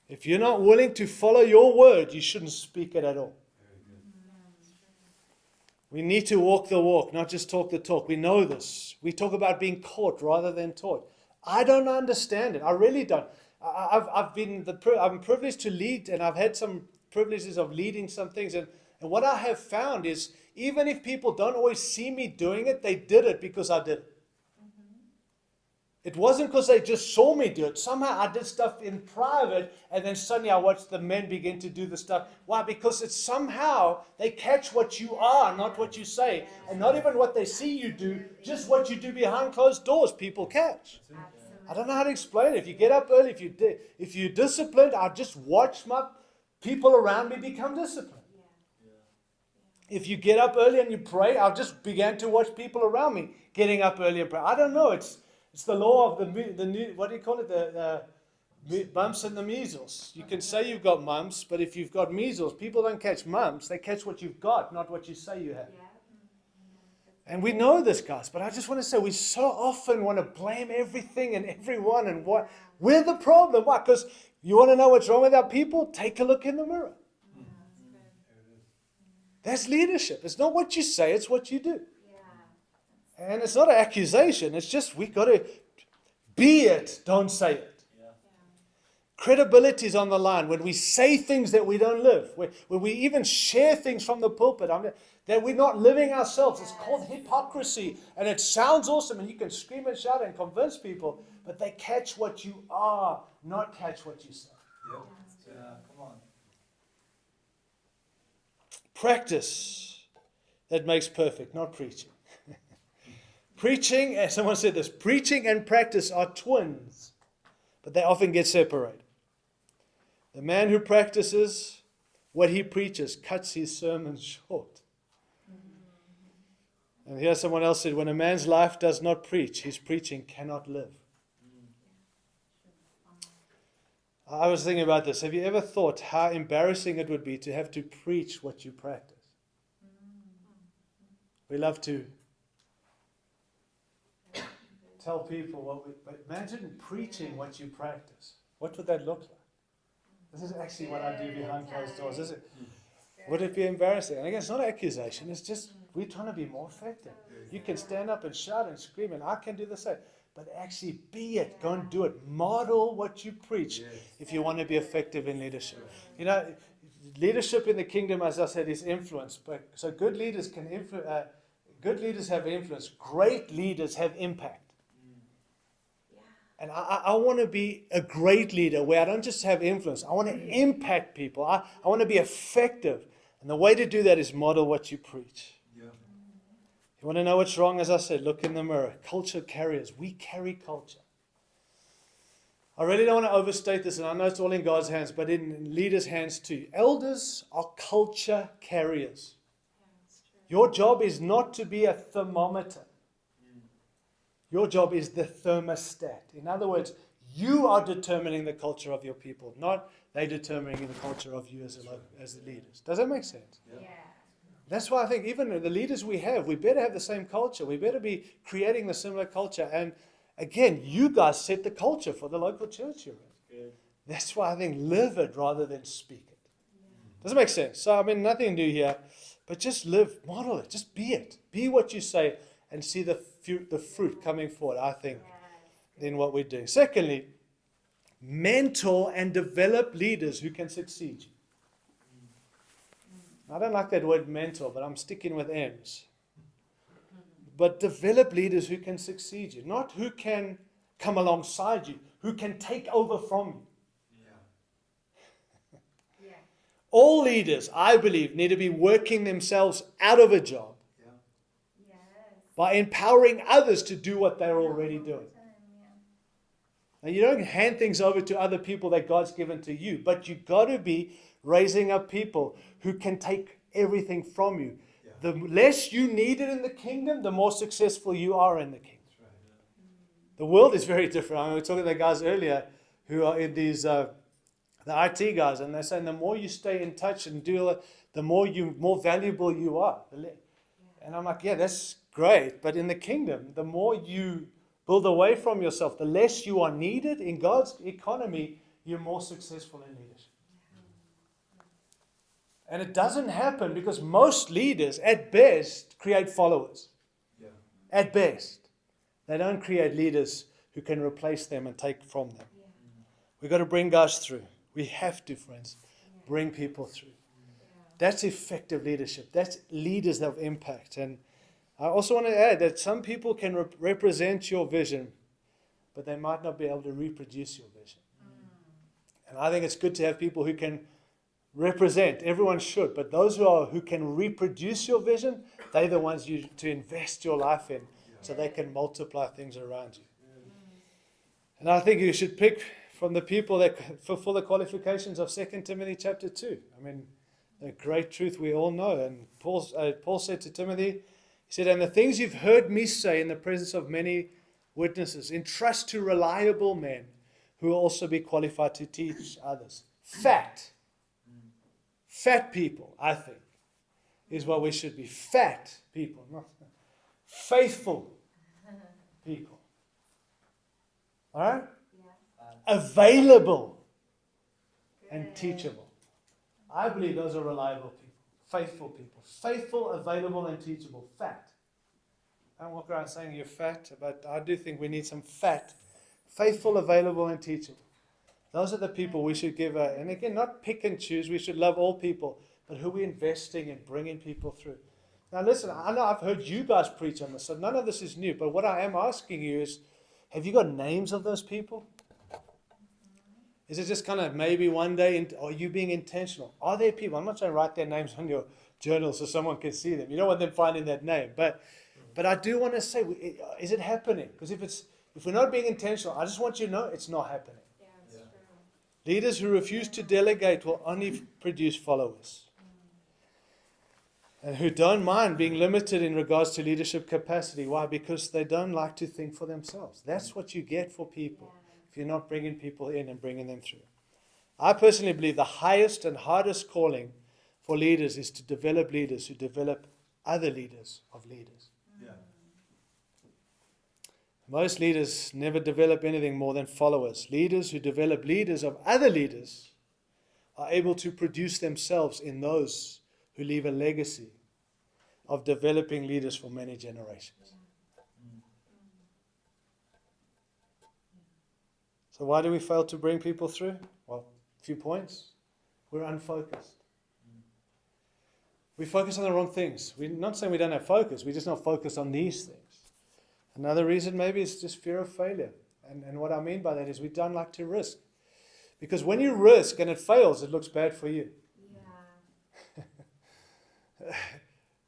If you're not willing to follow your word, you shouldn't speak it at all. Very good. We need to walk the walk, not just talk the talk. We know this. We talk about being caught rather than taught. I don't understand it. I really don't. I'm privileged to lead, and I've had some privileges of leading some things. And what I have found is, even if people don't always see me doing it, they did it because I did it. It wasn't because they just saw me do it. Somehow I did stuff in private, and then suddenly I watched the men begin to do the stuff. Why? Because it's somehow they catch what you are, not what you say. And not even what they see you do, just what you do behind closed doors, people catch. I don't know how to explain it. If you get up early, if you're disciplined, I just watch my people around me become disciplined. If you get up early and you pray, I'll just begin to watch people around me getting up early and pray. I don't know. It's the law of the new, what do you call it? The mumps and the measles. You can say you've got mumps, but if you've got measles, people don't catch mumps. They catch what you've got, not what you say you have. And we know this, guys, but I just want to say we so often want to blame everything and everyone and what. We're the problem. Why? Because you want to know what's wrong with our people? Take a look in the mirror. That's leadership. It's not what you say, it's what you do. And it's not an accusation. It's just we got to be it, don't say it. Credibility is on the line. When we say things that we don't live, when we even share things from the pulpit, that we're not living ourselves. It's called hypocrisy. And it sounds awesome, and you can scream and shout and convince people, but they catch what you are, not catch what you say. Come on. Practice that makes perfect, not preaching. Preaching, as someone said this, preaching and practice are twins, but they often get separated. The man who practices what he preaches cuts his sermons short. And here someone else said, when a man's life does not preach, his preaching cannot live. I was thinking about this. Have you ever thought how embarrassing it would be to have to preach what you practice? We love to tell people but imagine preaching what you practice. What would that look like? This is actually what I do behind closed doors, is it? Would it be embarrassing? And again, it's not an accusation. It's just we're trying to be more effective. You can stand up and shout and scream, and I can do the same. But actually be it. Go and do it. Model what you preach if you want to be effective in leadership. You know, leadership in the kingdom, as I said, is influence. So good leaders good leaders have influence. Great leaders have impact. And I want to be a great leader where I don't just have influence. I want to impact people. I want to be effective. And the way to do that is model what you preach. You want to know what's wrong? As I said, look in the mirror. Culture carriers. We carry culture. I really don't want to overstate this, and I know it's all in God's hands, but in leaders' hands too. Elders are culture carriers. Your job is not to be a thermometer. Your job is the thermostat. In other words, you are determining the culture of your people, not they determining the culture of you as the leaders. Does that make sense? Yeah. That's why I think even the leaders we better have the same culture. We better be creating the similar culture. And again, you guys set the culture for the local church you're in. That's why I think live it rather than speak it. Does it make sense? So, I mean, nothing new here, but just live, model it, just be it. Be what you say and see the fruit coming forward, I think, in what we're doing. Secondly, mentor and develop leaders who can succeed you. I don't like that word mentor, but I'm sticking with M's. But develop leaders who can succeed you, not who can come alongside you, who can take over from you. All leaders, I believe, need to be working themselves out of a job by empowering others to do what they're already doing. Now, you don't hand things over to other people that God's given to you, but you've got to be raising up people who can take everything from you. The less you need it in the kingdom, the more successful you are in the kingdom. The world is very different. We were talking to the guys earlier who are in these, the IT guys, and they're saying the more you stay in touch and do it, the more valuable you are. And I'm like, yeah, that's great. But in the kingdom, the more you build away from yourself, the less you are needed in God's economy, you're more successful in leadership. And it doesn't happen because most leaders, at best, create followers. At best. They don't create leaders who can replace them and take from them. We've got to bring guys through. We have to, friends, bring people through. That's effective leadership. That's leaders that have impact. And I also want to add that some people can represent your vision, but they might not be able to reproduce your vision. And I think it's good to have people who can represent. Everyone should, but those who can reproduce your vision, they're the ones you to invest your life in, so they can multiply things around you. And I think you should pick from the people that fulfill the qualifications of 2 Timothy chapter 2. I mean, the great truth we all know. And Paul said to Timothy, he said, "And the things you've heard me say in the presence of many witnesses, entrust to reliable men who will also be qualified to teach others." Fat people, I think, is what we should be. Fat people, not faithful people. All right? Available and teachable. I believe those are reliable people, faithful people. Faithful, available, and teachable. Fat. I don't walk around saying you're fat, but I do think we need some fat. Faithful, available, and teachable. Those are the people we should give and again, not pick and choose. We should love all people, but who we're investing in bringing people through. Now listen, I know I've heard you guys preach on this, so none of this is new. But what I am asking you is, have you got names of those people? Is it just kind of maybe one day, are you being intentional? Are there people? I'm not saying write their names on your journal so someone can see them. You don't want them finding that name. But I do want to say, is it happening? Because if we're not being intentional, I just want you to know it's not happening. Yeah, it's true. Leaders who refuse to delegate will only produce followers. And who don't mind being limited in regards to leadership capacity. Why? Because they don't like to think for themselves. That's what you get for people if you're not bringing people in and bringing them through. I personally believe the highest and hardest calling for leaders is to develop leaders who develop other leaders of leaders. Yeah. Most leaders never develop anything more than followers. Leaders who develop leaders of other leaders are able to produce themselves in those who leave a legacy of developing leaders for many generations. So why do we fail to bring people through? Well, a few points. We're unfocused. We focus on the wrong things. We're not saying we don't have focus. We're just not focused on these things. Another reason maybe is just fear of failure. And what I mean by that is we don't like to risk. Because when you risk and it fails, it looks bad for you. Yeah.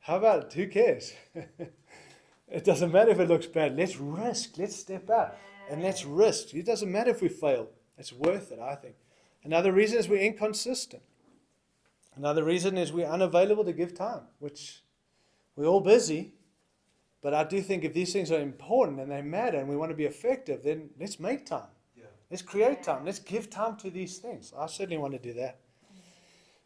How about it? Who cares? It doesn't matter if it looks bad. Let's risk. Let's step out. And let's risk. It doesn't matter if we fail. It's worth it, I think. Another reason is we're inconsistent. Another reason is we're unavailable to give time, which we're all busy. But I do think if these things are important and they matter and we want to be effective, then let's make time. Yeah. Let's create time. Let's give time to these things. I certainly want to do that.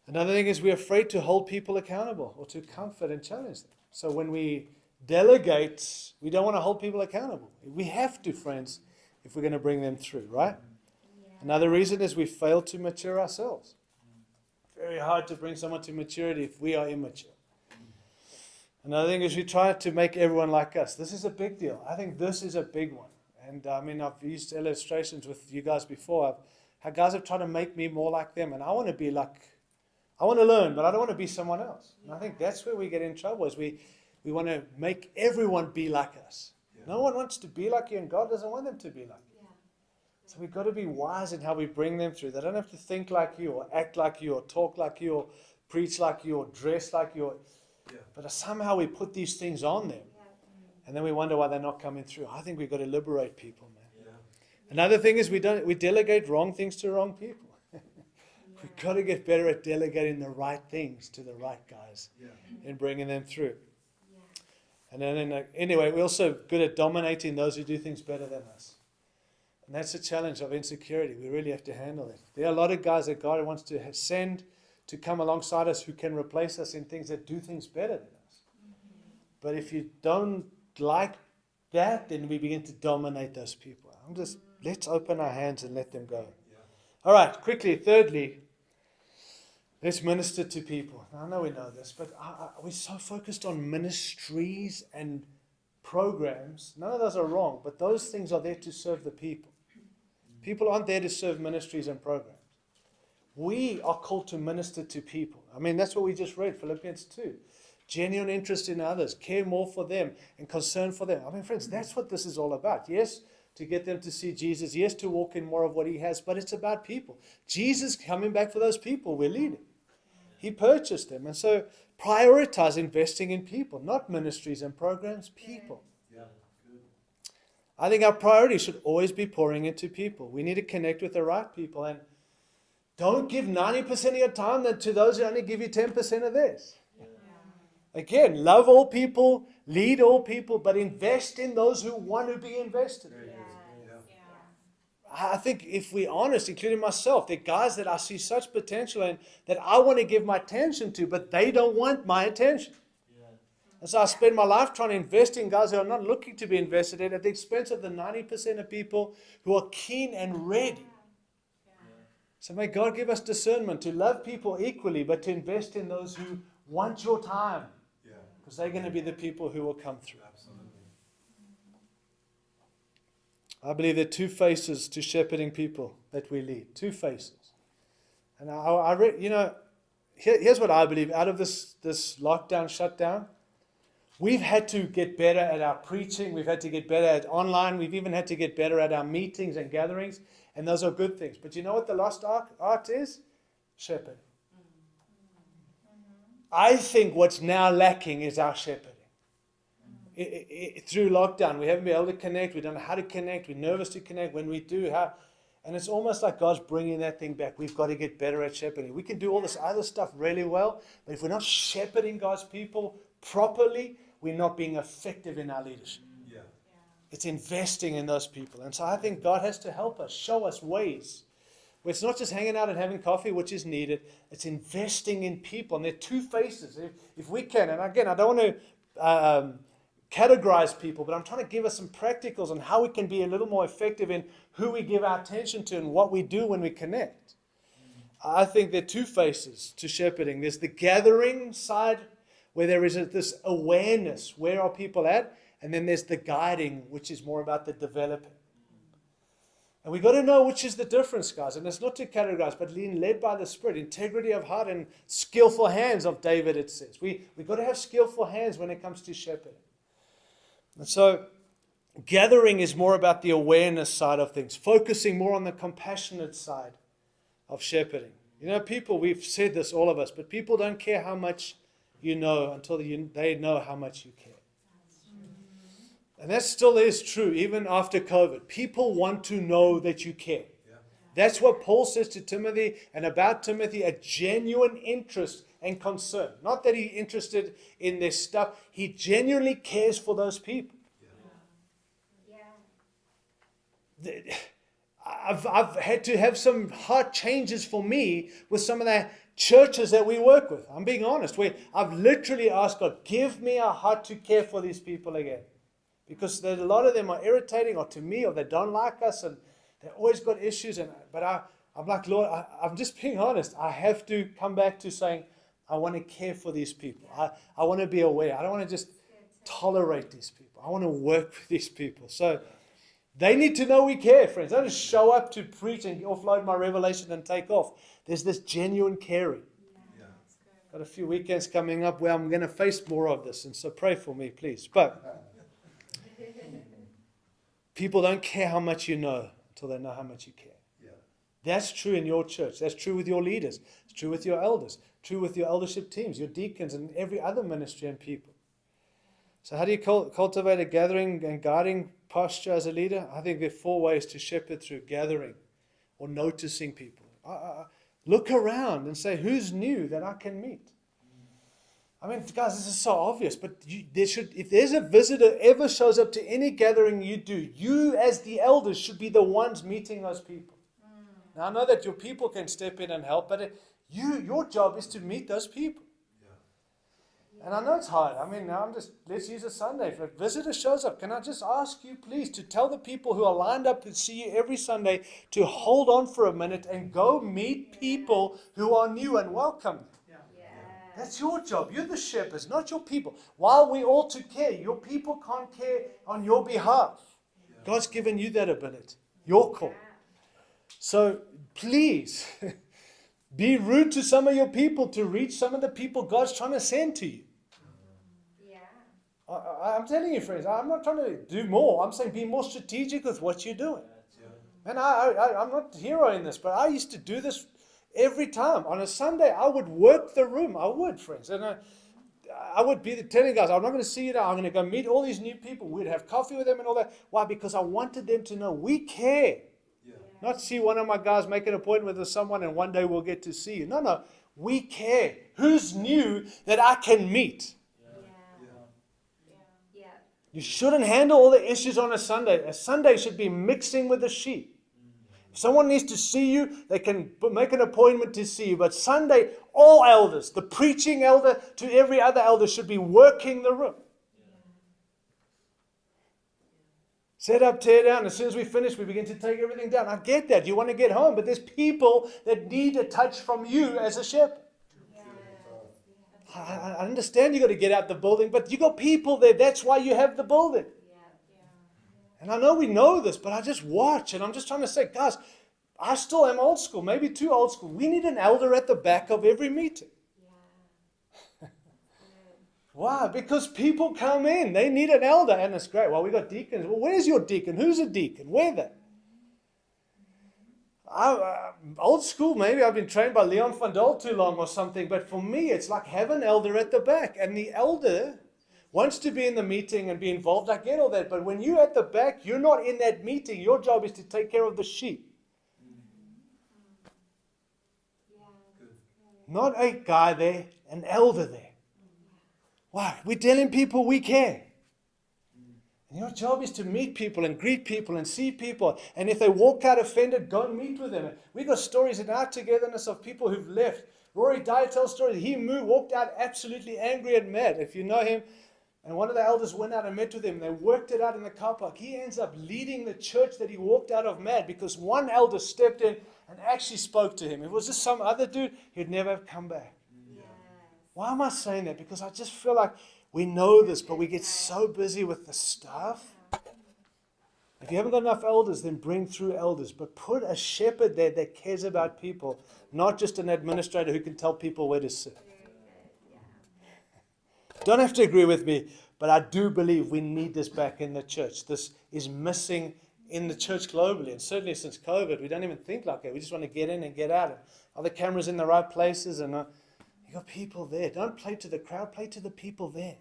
Another thing is we're afraid to hold people accountable or to comfort and challenge them. So when we delegate, we don't want to hold people accountable. We have to, friends, if we're going to bring them through, right? Yeah. Another reason is we fail to mature ourselves. Very hard to bring someone to maturity if we are immature. Another thing is we try to make everyone like us. This is a big deal. I think this is a big one. And I mean, I've used illustrations with you guys before. How guys have tried to make me more like them. And I want to be like, I want to learn, but I don't want to be someone else. And I think that's where we get in trouble, is we want to make everyone be like us. Yeah. No one wants to be like you, and God doesn't want them to be like you. Yeah. So we've got to be wise in how we bring them through. They don't have to think like you, or act like you, or talk like you, or preach like you, or dress like you. Yeah. But somehow we put these things on them, and then we wonder why they're not coming through. I think we've got to liberate people, man. Yeah. Another thing is we delegate wrong things to wrong people. We've got to get better at delegating the right things to the right guys Yeah. and bringing them through. Yeah. And then anyway, we're also good at dominating those who do things better than us. And that's a challenge of insecurity. We really have to handle it. There are a lot of guys that God wants to send to come alongside us who can replace us in things that do things better than us. But if you don't like that, then we begin to dominate those people. Let's open our hands and let them go. Yeah. All right, quickly, thirdly, let's minister to people. Now, I know we know this, but we're so focused on ministries and programs. None of those are wrong, but those things are there to serve the people. People aren't there to serve ministries and programs. We are called to minister to people. I mean, that's what we just read, Philippians 2. Genuine interest in others, care more for them, and concern for them. I mean, friends, that's what this is all about. Yes, to get them to see Jesus. Yes, to walk in more of what He has, but it's about people. Jesus coming back for those people we're leading. He purchased them. And so prioritize investing in people, not ministries and programs, people. Yeah, good. I think our priority should always be pouring into people. We need to connect with the right people. And don't give 90% of your time to those who only give you 10% of theirs. Again, love all people, lead all people, but invest in those who want to be invested in. I think if we're honest, including myself, there are guys that I see such potential in that I want to give my attention to, but they don't want my attention. And so I spend my life trying to invest in guys who are not looking to be invested in at the expense of the 90% of people who are keen and ready. So may God give us discernment to love people equally, but to invest in those who want your time. Because they're going to be the people who will come through. I believe there are two faces to shepherding people that we lead. Two faces. And here's what I believe. Out of this lockdown, shutdown, we've had to get better at our preaching. We've had to get better at online. We've even had to get better at our meetings and gatherings. And those are good things. But you know what the lost art is? Shepherding. I think what's now lacking is our shepherding. Through lockdown, we haven't been able to connect. We don't know how to connect. We're nervous to connect. When we do, and it's almost like God's bringing that thing back. We've got to get better at shepherding. We can do all this other stuff really well, but if we're not shepherding God's people properly, we're not being effective in our leadership. It's investing in those people. And so I think God has to help us, show us ways where it's not just hanging out and having coffee, which is needed. It's investing in people. And there are two faces. If we can, and again, I don't want to categorize people, but I'm trying to give us some practicals on how we can be a little more effective in who we give our attention to and what we do when we connect. I think there are two faces to shepherding. There's the gathering side, where there is this awareness, where are people at? And then there's the guiding, which is more about the developing. And we've got to know which is the difference, guys. And it's not to categorize, but being led by the Spirit, integrity of heart and skillful hands of David, it says. We've got to have skillful hands when it comes to shepherding. And so gathering is more about the awareness side of things, focusing more on the compassionate side of shepherding. You know, people, we've said this, all of us, but people don't care how much you know until they know how much you care. And that still is true, even after COVID. People want to know that you care. That's what Paul says to Timothy and about Timothy, a genuine interest and concern. Not that he's interested in their stuff. He genuinely cares for those people. I've had to have some heart changes for me with some of the churches that we work with. I'm being honest. Where I've literally asked God, give me a heart to care for these people again. Because a lot of them are irritating or to me, or they don't like us, and they've always got issues. But I'm like, Lord, I'm just being honest. I have to come back to saying, I want to care for these people. I want to be aware. I don't want to just tolerate these people. I want to work with these people. So they need to know we care, friends. I don't just show up to preach and offload my revelation and take off. There's this genuine caring. Got a few weekends coming up where I'm going to face more of this. And so pray for me, please. But people don't care how much you know until they know how much you care. That's true in your church. That's true with your leaders. It's true with your elders. True with your eldership teams, your deacons, and every other ministry and people. So how do you cultivate a gathering and guiding posture as a leader? I think there are 4 ways to shepherd through: gathering or noticing people. Look around and say, who's new that I can meet? I mean, guys, this is so obvious, but if there's a visitor ever shows up to any gathering you do, you as the elders should be the ones meeting those people. Now, I know that your people can step in and help, but your job is to meet those people. And I know it's hard. I mean, let's use a Sunday. If a visitor shows up, can I just ask you, please, to tell the people who are lined up to see you every Sunday to hold on for a minute and go meet people who are new and welcome. That's your job. You're the shepherds, not your people. While we all to care, your people can't care on your behalf. God's given you that ability. Your call. So please, be rude to some of your people to reach some of the people God's trying to send to you. I'm telling you, friends, I'm not trying to do more. I'm saying be more strategic with what you're doing. And I'm not the hero in this, but I used to do this every time. On a Sunday, I would work the room. I would, friends. And I would be telling guys, I'm not going to see you now. I'm going to go meet all these new people. We'd have coffee with them and all that. Why? Because I wanted them to know we care. Not see one of my guys make an appointment with someone and one day we'll get to see you. No, we care. Who's new that I can meet? Yeah. You shouldn't handle all the issues on a Sunday. A Sunday should be mixing with the sheep. If someone needs to see you, they can make an appointment to see you. But Sunday, all elders, the preaching elder to every other elder, should be working the room. Set up, tear down. As soon as we finish, we begin to take everything down. I get that. You want to get home, but there's people that need a touch from you as a shepherd. I understand you got to get out the building, but you got people there. That's why you have the building. And I know we know this, but I just watch, and I'm just trying to say, guys, I still am old school, maybe too old school. We need an elder at the back of every meeting. Why? Because people come in. They need an elder. And it's great. Well, we got deacons. Well, where's your deacon? Who's a deacon? Where they? Old school, maybe I've been trained by Leon van Dal too long or something. But for me, it's like have an elder at the back. And the elder wants to be in the meeting and be involved. I get all that. But when you're at the back, you're not in that meeting. Your job is to take care of the sheep. Not a guy there, an elder there. Why? We're telling people we care. And your job is to meet people and greet people and see people. And if they walk out offended, go and meet with them. We got stories in our togetherness of people who've left. Rory Dyer tells stories. He walked out absolutely angry and mad. If you know him, and one of the elders went out and met with him. They worked it out in the car park. He ends up leading the church that he walked out of mad because one elder stepped in and actually spoke to him. If it was just some other dude, he'd never have come back. Why am I saying that? Because I just feel like we know this, but we get so busy with the stuff. If you haven't got enough elders, then bring through elders. But put a shepherd there that cares about people, not just an administrator who can tell people where to sit. Don't have to agree with me, but I do believe we need this back in the church. This is missing in the church globally. And certainly since COVID, we don't even think like that. We just want to get in and get out. Are the cameras in the right places? And you got people there. Don't play to the crowd. Play to the people there.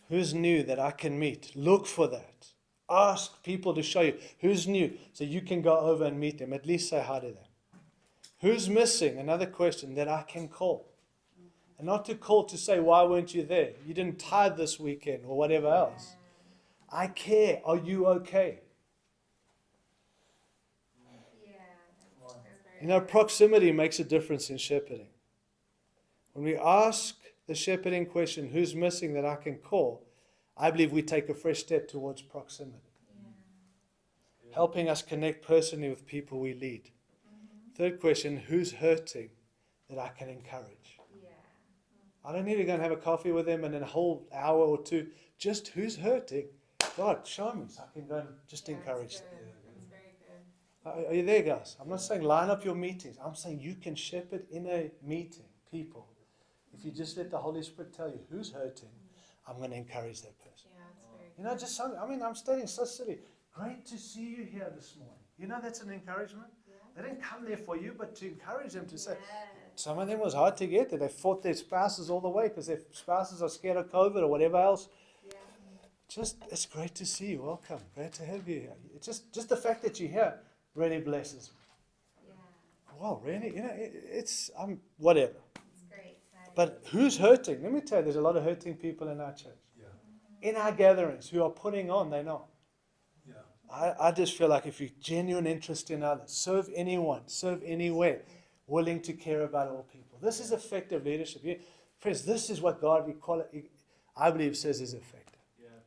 Who's new that I can meet? Look for that. Ask people to show you who's new so you can go over and meet them. At least say hi to them. Who's missing? Another question that I can call. And not to call to say, why weren't you there? You didn't tithe this weekend or whatever else. I care. Are you okay? You know, proximity makes a difference in shepherding. When we ask the shepherding question, who's missing that I can call, I believe we take a fresh step towards proximity. Helping us connect personally with people we lead. Third question, who's hurting that I can encourage? I don't need to go and have a coffee with them and in a whole hour or two. Just who's hurting? God, show me so I can go and just encourage them. Are you there, guys? I'm not saying line up your meetings. I'm saying you can shepherd in a meeting people. If you just let the Holy Spirit tell you who's hurting, I'm going to encourage that person. You know, just some, I'm studying so silly. Great to see you here this morning. You know, that's an encouragement. They didn't come there for you, but to encourage them to say, some of them was hard to get there. They fought their spouses all the way because their spouses are scared of COVID or whatever else. It's great to see you. Welcome. Great to have you here. It's just the fact that you're here really blesses me. Wow, really? You know, it's whatever. It's great. But who's hurting? Let me tell you, there's a lot of hurting people in our church. In our gatherings who are putting on, they know. I just feel like if you genuine interest in others, serve anyone, serve anywhere, willing to care about all people. This is effective leadership. Friends, this is what God, I believe, says is effective.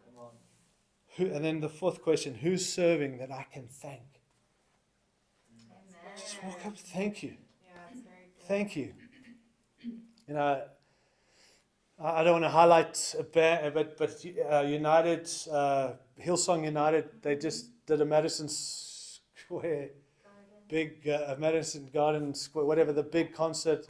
Come on. And then the fourth question, who's serving that I can thank? Amen. Just walk up, thank you. It's very good. Thank you. You know, I don't want to highlight a band, but United, Hillsong United, they just did a Madison Square, big Madison Garden Square, whatever, the big concert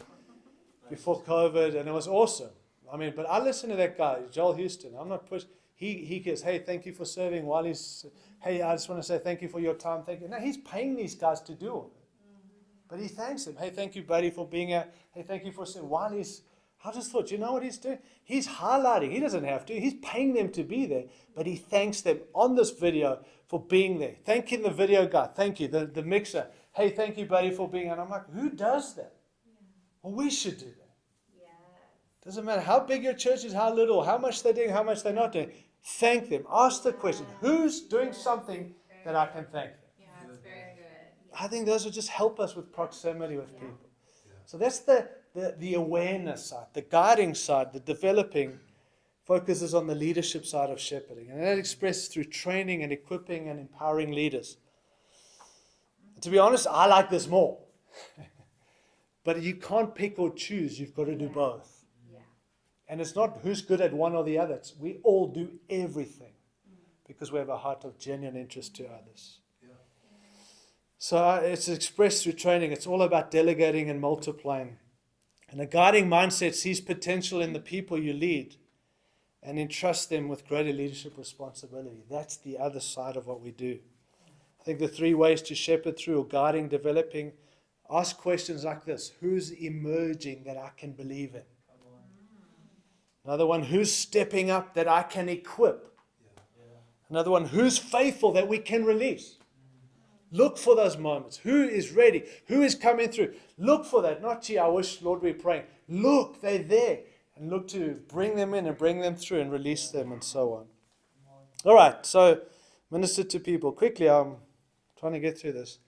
before COVID, and it was awesome. I mean, but I listen to that guy, Joel Houston. I'm not push. He goes, hey, thank you for serving. While he's, hey, I just want to say thank you for your time. Thank you. No, he's paying these guys to do all that. But he thanks them. Hey, thank you, buddy, for being here. Hey, thank you for saying. While he's, I just thought, you know what he's doing? He's highlighting. He doesn't have to. He's paying them to be there. But he thanks them on this video for being there. Thanking the video guy. Thank you. The mixer. Hey, thank you, buddy, for being here. And I'm like, who does that? Well, we should do that. Yes. Doesn't matter how big your church is, how little, how much they're doing, how much they're not doing. Thank them. Ask the question, who's doing something that I can thank them? Yeah, it's very good. I think those will just help us with proximity with people. So that's the awareness side, the guiding side, the developing focuses on the leadership side of shepherding. And that expressed through training and equipping and empowering leaders. And to be honest, I like this more. But you can't pick or choose. You've got to do both. Yeah. And it's not who's good at one or the other. It's we all do everything because we have a heart of genuine interest to others. So it's expressed through training. It's all about delegating and multiplying. And a guiding mindset sees potential in the people you lead and entrust them with greater leadership responsibility. That's the other side of what we do. I think the 3 ways to shepherd through or guiding, developing, ask questions like this. Who's emerging that I can believe in? Another one, who's stepping up that I can equip? Another one, who's faithful that we can release? Look for those moments. Who is ready? Who is coming through? Look for that. Not, gee, I wish, Lord, we're praying. Look, they're there. And look to bring them in and bring them through and release them and so on. All right, so minister to people. Quickly, I'm trying to get through this.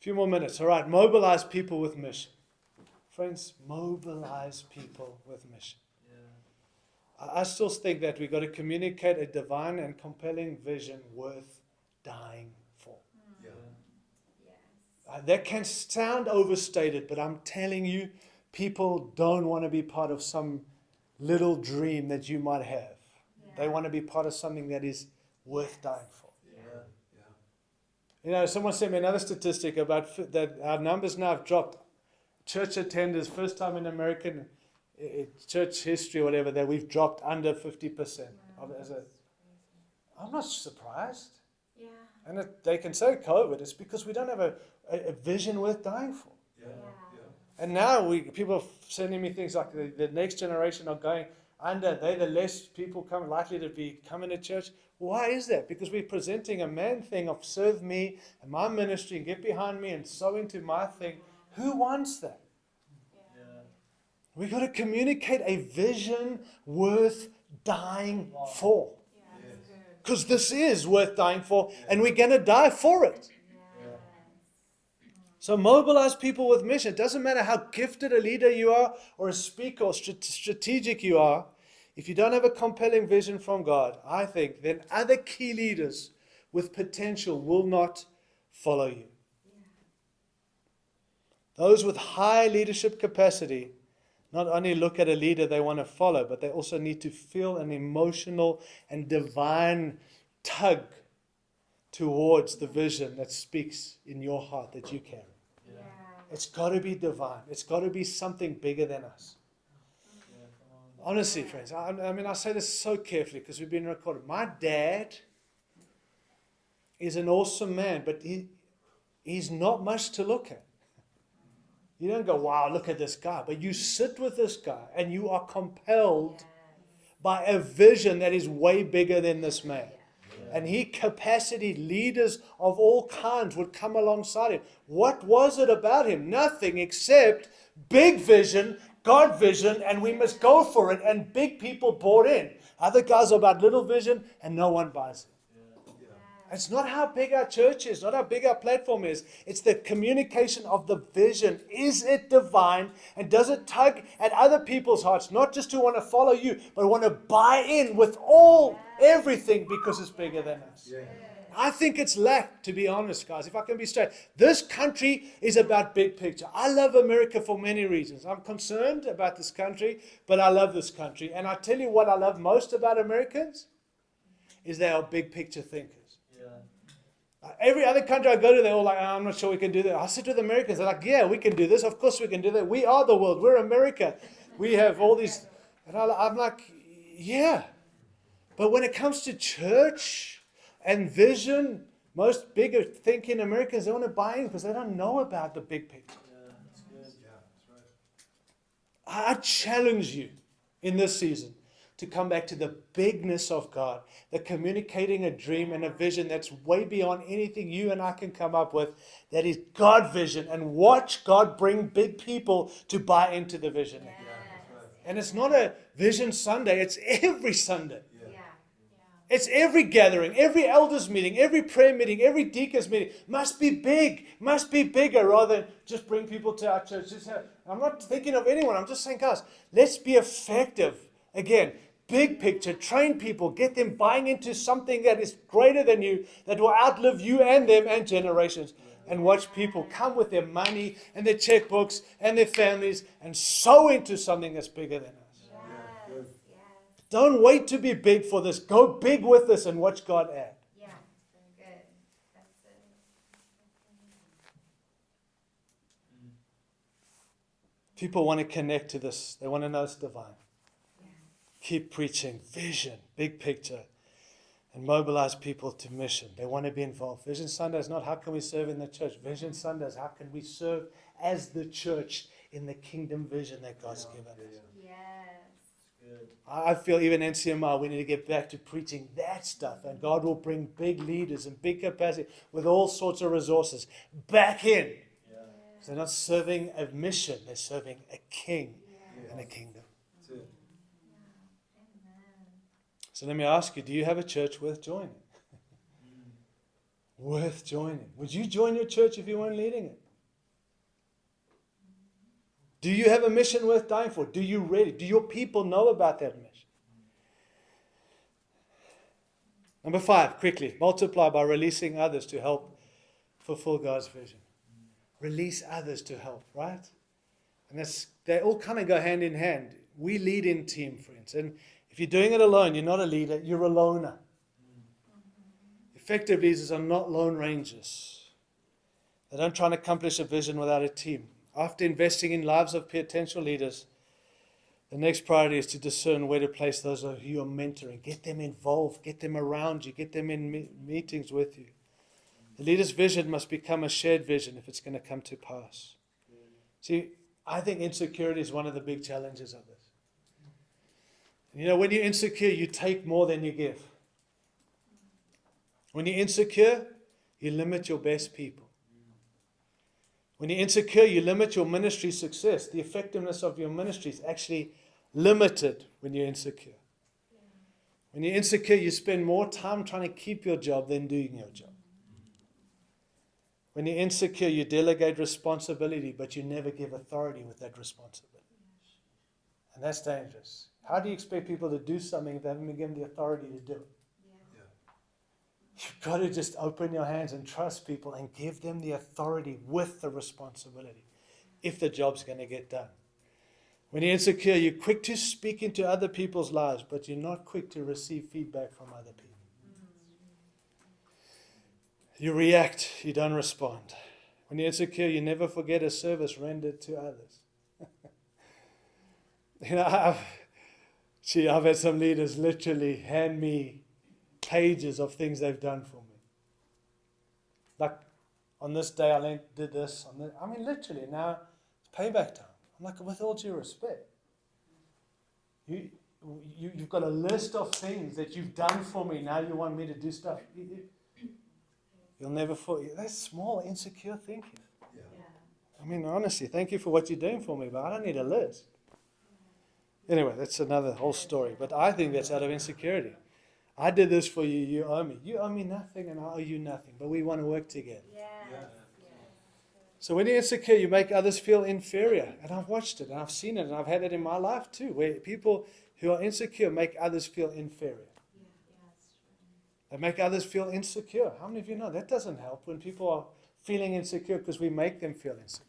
A few more minutes. All right, mobilize people with mission. Friends, mobilize people with mission. I still think that we've got to communicate a divine and compelling vision worth dying for. Yes. That can sound overstated, but I'm telling you, people don't want to be part of some little dream that you might have. Yeah. They want to be part of something that is worth dying for. Yeah. You know, someone sent me another statistic about that our numbers now have dropped. Church attenders, first time in American church history or whatever, that we've dropped under 50%. I'm not surprised. Yeah. And they can say COVID, it's because we don't have a vision worth dying for. Yeah. And now people are sending me things like the next generation are going under. They're the less people likely to be coming to church. Why is that? Because we're presenting a man thing of serve me and my ministry and get behind me and sow into my thing. Who wants that? We've got to communicate a vision worth dying for. Yeah, that's good. Because this is worth dying for, and we're going to die for it. Yes. So mobilize people with mission. It doesn't matter how gifted a leader you are or a speaker or strategic you are. If you don't have a compelling vision from God, I think, then other key leaders with potential will not follow you. Those with high leadership capacity not only look at a leader they want to follow, but they also need to feel an emotional and divine tug towards the vision that speaks in your heart that you carry. Yeah. It's got to be divine. It's got to be something bigger than us. Honestly, friends, I mean, I say this so carefully because we've been recorded. My dad is an awesome man, but he's not much to look at. You don't go, wow, look at this guy. But you sit with this guy and you are compelled by a vision that is way bigger than this man. And he capacitated leaders of all kinds would come alongside him. What was it about him? Nothing except big vision, God vision, and we must go for it. And big people bought in. Other guys are about little vision and no one buys it. It's not how big our church is, not how big our platform is. It's the communication of the vision. Is it divine? And does it tug at other people's hearts? Not just to want to follow you, but want to buy in with everything because it's bigger than us. Yeah. I think it's lacked, to be honest, guys, if I can be straight. This country is about big picture. I love America for many reasons. I'm concerned about this country, but I love this country. And I tell you what I love most about Americans is they are big picture thinkers. Every other country I go to, they're all like, I'm not sure we can do that. I sit with Americans, they're like, yeah, we can do this. Of course we can do that. We are the world. We're America. We have all these And I'm like, yeah. But when it comes to church and vision, most bigger thinking Americans, they want to buy in because they don't know about the big picture. Yeah, that's good. Yeah, that's right. I challenge you in this season to come back to the bigness of God, the communicating a dream and a vision that's way beyond anything you and I can come up with, that is God vision, and watch God bring big people to buy into the vision. Yes. And it's not a vision Sunday, it's every Sunday. Yeah. Yeah. It's every gathering, every elders meeting, every prayer meeting, every deacons meeting must be big, must be bigger rather than just bring people to our church. I'm not thinking of anyone. I'm just saying, guys, let's be effective. Again, big picture, train people, get them buying into something that is greater than you, that will outlive you and them and generations. And watch people come with their money and their checkbooks and their families and sow into something that's bigger than us. Yes. Yes. Don't wait to be big for this. Go big with this and watch God add. Yeah. Very good. That's it. People want to connect to this. They want to know it's divine. Yeah. Keep preaching vision, big picture, and mobilize people to mission. They want to be involved. Vision Sunday is not how can we serve in the church. Vision Sunday is how can we serve as the church in the kingdom vision that God's given us. Yes. Good. I feel even NCMR, we need to get back to preaching that stuff. And God will bring big leaders and big capacity with all sorts of resources back in. Yeah. So they're not serving a mission, they're serving a king and a kingdom. That's it. Amen. So let me ask you, do you have a church worth joining? Worth joining. Would you join your church if you weren't leading it? Do you have a mission worth dying for? Do you really? Do your people know about that mission? Number 5, quickly, multiply by releasing others to help fulfill God's vision. Release others to help, right? And they all kind of go hand in hand. We lead in team, friends. And if you're doing it alone, you're not a leader, you're a loner. Effective leaders are not lone rangers. They don't try and accomplish a vision without a team. After investing in lives of potential leaders, the next priority is to discern where to place those who you are mentoring. Get them involved, get them around you, get them in meetings with you. The leader's vision must become a shared vision if it's going to come to pass. See, I think insecurity is one of the big challenges of this. You know, when you're insecure, you take more than you give. When you're insecure, you limit your best people. When you're insecure, you limit your ministry success. The effectiveness of your ministry is actually limited when you're insecure. When you're insecure, you spend more time trying to keep your job than doing your job. When you're insecure, you delegate responsibility, but you never give authority with that responsibility. And that's dangerous. How do you expect people to do something if they haven't been given the authority to do it? You've got to just open your hands and trust people and give them the authority with the responsibility if the job's going to get done. When you're insecure, you're quick to speak into other people's lives, but you're not quick to receive feedback from other people. You react, you don't respond. When you're insecure, you never forget a service rendered to others. You know, I've had some leaders literally hand me pages of things they've done for me. Like, on this day I did this. Literally, now it's payback time. I'm like, with all due respect, you've got a list of things that you've done for me. Now you want me to do stuff. You'll never forget. That's small, insecure thinking. Honestly, thank you for what you're doing for me, but I don't need a list. Anyway, that's another whole story. But I think that's out of insecurity. I did this for you, you owe me. You owe me nothing and I owe you nothing, but we want to work together. So when you're insecure, you make others feel inferior. And I've watched it and I've seen it and I've had it in my life too, where people who are insecure make others feel inferior. They make others feel insecure. How many of you know that doesn't help when people are feeling insecure because we make them feel insecure?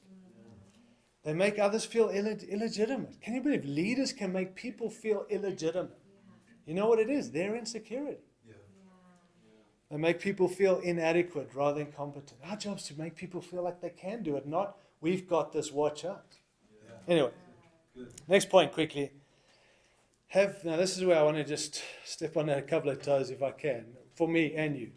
They make others feel illegitimate. Can you believe leaders can make people feel illegitimate? You know what it is? Their insecurity. They make people feel inadequate rather than competent. Our job is to make people feel like they can do it, not we've got this, watch out. Anyway, next point quickly. Now this is where I want to just step on a couple of toes if I can, for me and you.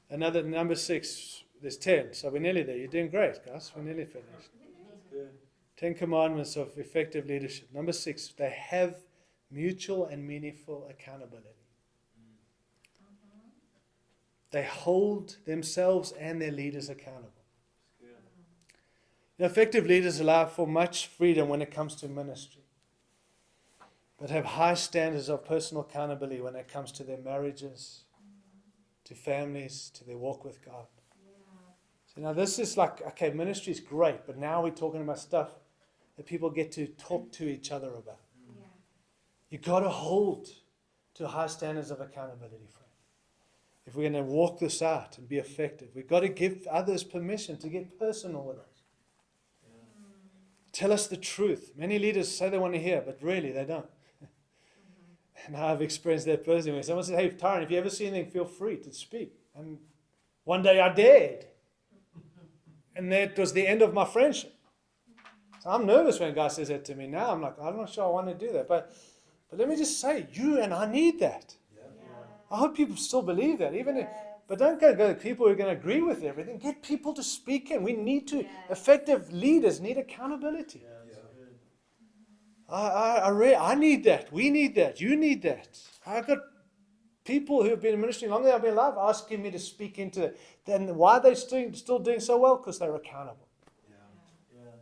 Another number 6, there's 10, so we're nearly there. You're doing great, guys. We're nearly finished. That's good. 10 commandments of effective leadership. Number 6, they have mutual and meaningful accountability. They hold themselves and their leaders accountable. That's good. Effective leaders allow for much freedom when it comes to ministry, but have high standards of personal accountability when it comes to their marriages, to families, to their walk with God. So now this is like, okay, ministry is great, but now we're talking about stuff that people get to talk to each other about. You've got to hold to high standards of accountability, friend. If we're going to walk this out and be effective, we've got to give others permission to get personal with us. Tell us the truth. Many leaders say they want to hear, but really they don't. And I've experienced that personally. When someone said, hey, Tyrone, if you ever see anything, feel free to speak. And one day I dared. And that was the end of my friendship. So I'm nervous when a guy says that to me. Now I'm like, I'm not sure I want to do that. But let me just say, you and I need that. I hope people still believe that. But don't go to people who are going to agree with everything. Get people to speak in. We need to. Effective leaders need accountability. Yeah, that's good. I need that. We need that. You need that. I've got people who have been in ministry longer than I've been alive asking me to speak into it. Then why are they still doing so well? Because they're accountable. Yeah.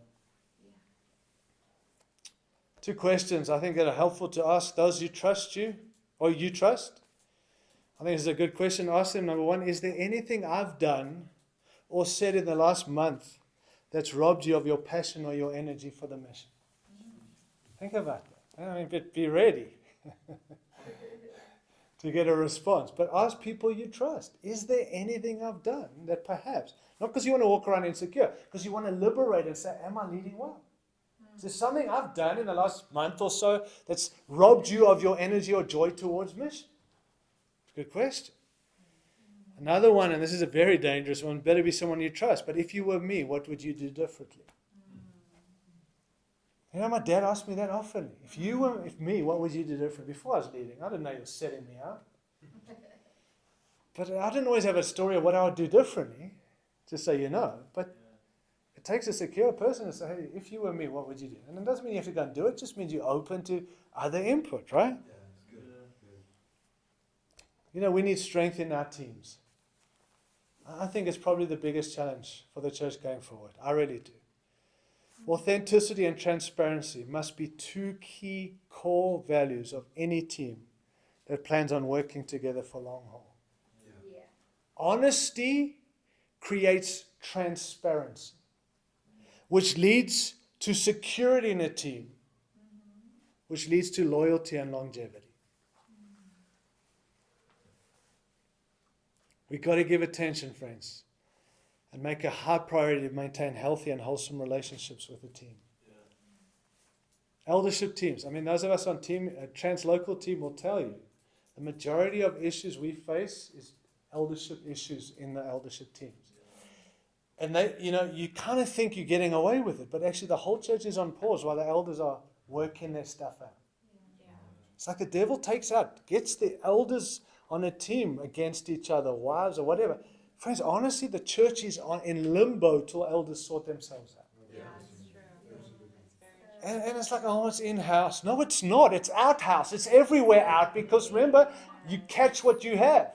2 questions I think that are helpful to ask those who trust you or you trust. I think this is a good question to ask them. Number 1, is there anything I've done or said in the last month that's robbed you of your passion or your energy for the mission? Think about that. I mean, be ready to get a response. But ask people you trust. Is there anything I've done that perhaps, not because you want to walk around insecure, because you want to liberate and say, am I leading well? Is there something I've done in the last month or so that's robbed you of your energy or joy towards mission? Good question. Another one, and this is a very dangerous one, better be someone you trust. But if you were me, what would you do differently? You know, my dad asked me that often. If me, what would you do differently? Before I was leading, I didn't know you were setting me up. But I didn't always have a story of what I would do differently, just so you know. But it takes a secure person to say, hey, if you were me, what would you do? And it doesn't mean you have to go and do it. It just means you're open to other input, right? You know, we need strength in our teams. I think it's probably the biggest challenge for the church going forward. I really do. Authenticity and transparency must be 2 key core values of any team that plans on working together for long haul. Honesty creates transparency, which leads to security in a team, which leads to loyalty and longevity. We've got to give attention, friends, and make a high priority to maintain healthy and wholesome relationships with the team. Eldership teams. I mean, those of us on team, a translocal team will tell you, the majority of issues we face is eldership issues in the eldership teams. And you kind of think you're getting away with it, but actually the whole church is on pause while the elders are working their stuff out. It's like the devil gets the elders on a team against each other, wives or whatever. Friends, honestly, the church is in limbo till elders sort themselves out. And it's like, oh, it's in-house. No, it's not. It's out-house. It's everywhere out because, remember, you catch what you have.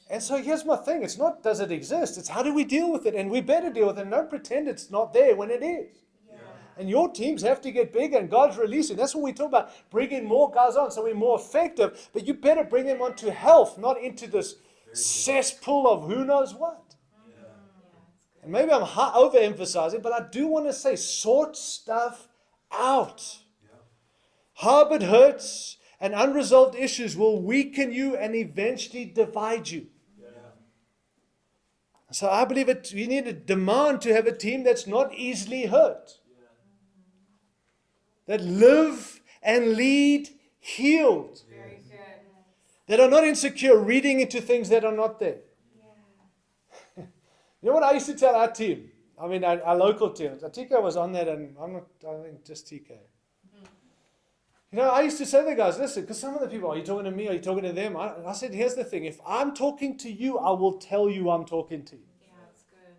And so here's my thing. It's not does it exist. It's how do we deal with it? And we better deal with it. Don't pretend it's not there when it is. And your teams have to get bigger, and God's releasing. That's what we talk about, bringing more guys on so we're more effective. But you better bring them onto health, not into this cesspool of who knows what. And maybe I'm overemphasizing, but I do want to say, sort stuff out. Harbored hurts and unresolved issues will weaken you and eventually divide you. So I believe we need a demand to have a team that's not easily hurt. That live and lead healed. Very good. That are not insecure, reading into things that are not there. You know what I used to tell our team? I mean, our local teams. TK was on that, and I think just TK. I used to say to the guys, listen, because some of the people, are you talking to me? Are you talking to them? I said, here's the thing. If I'm talking to you, I will tell you I'm talking to you. Yeah, that's good.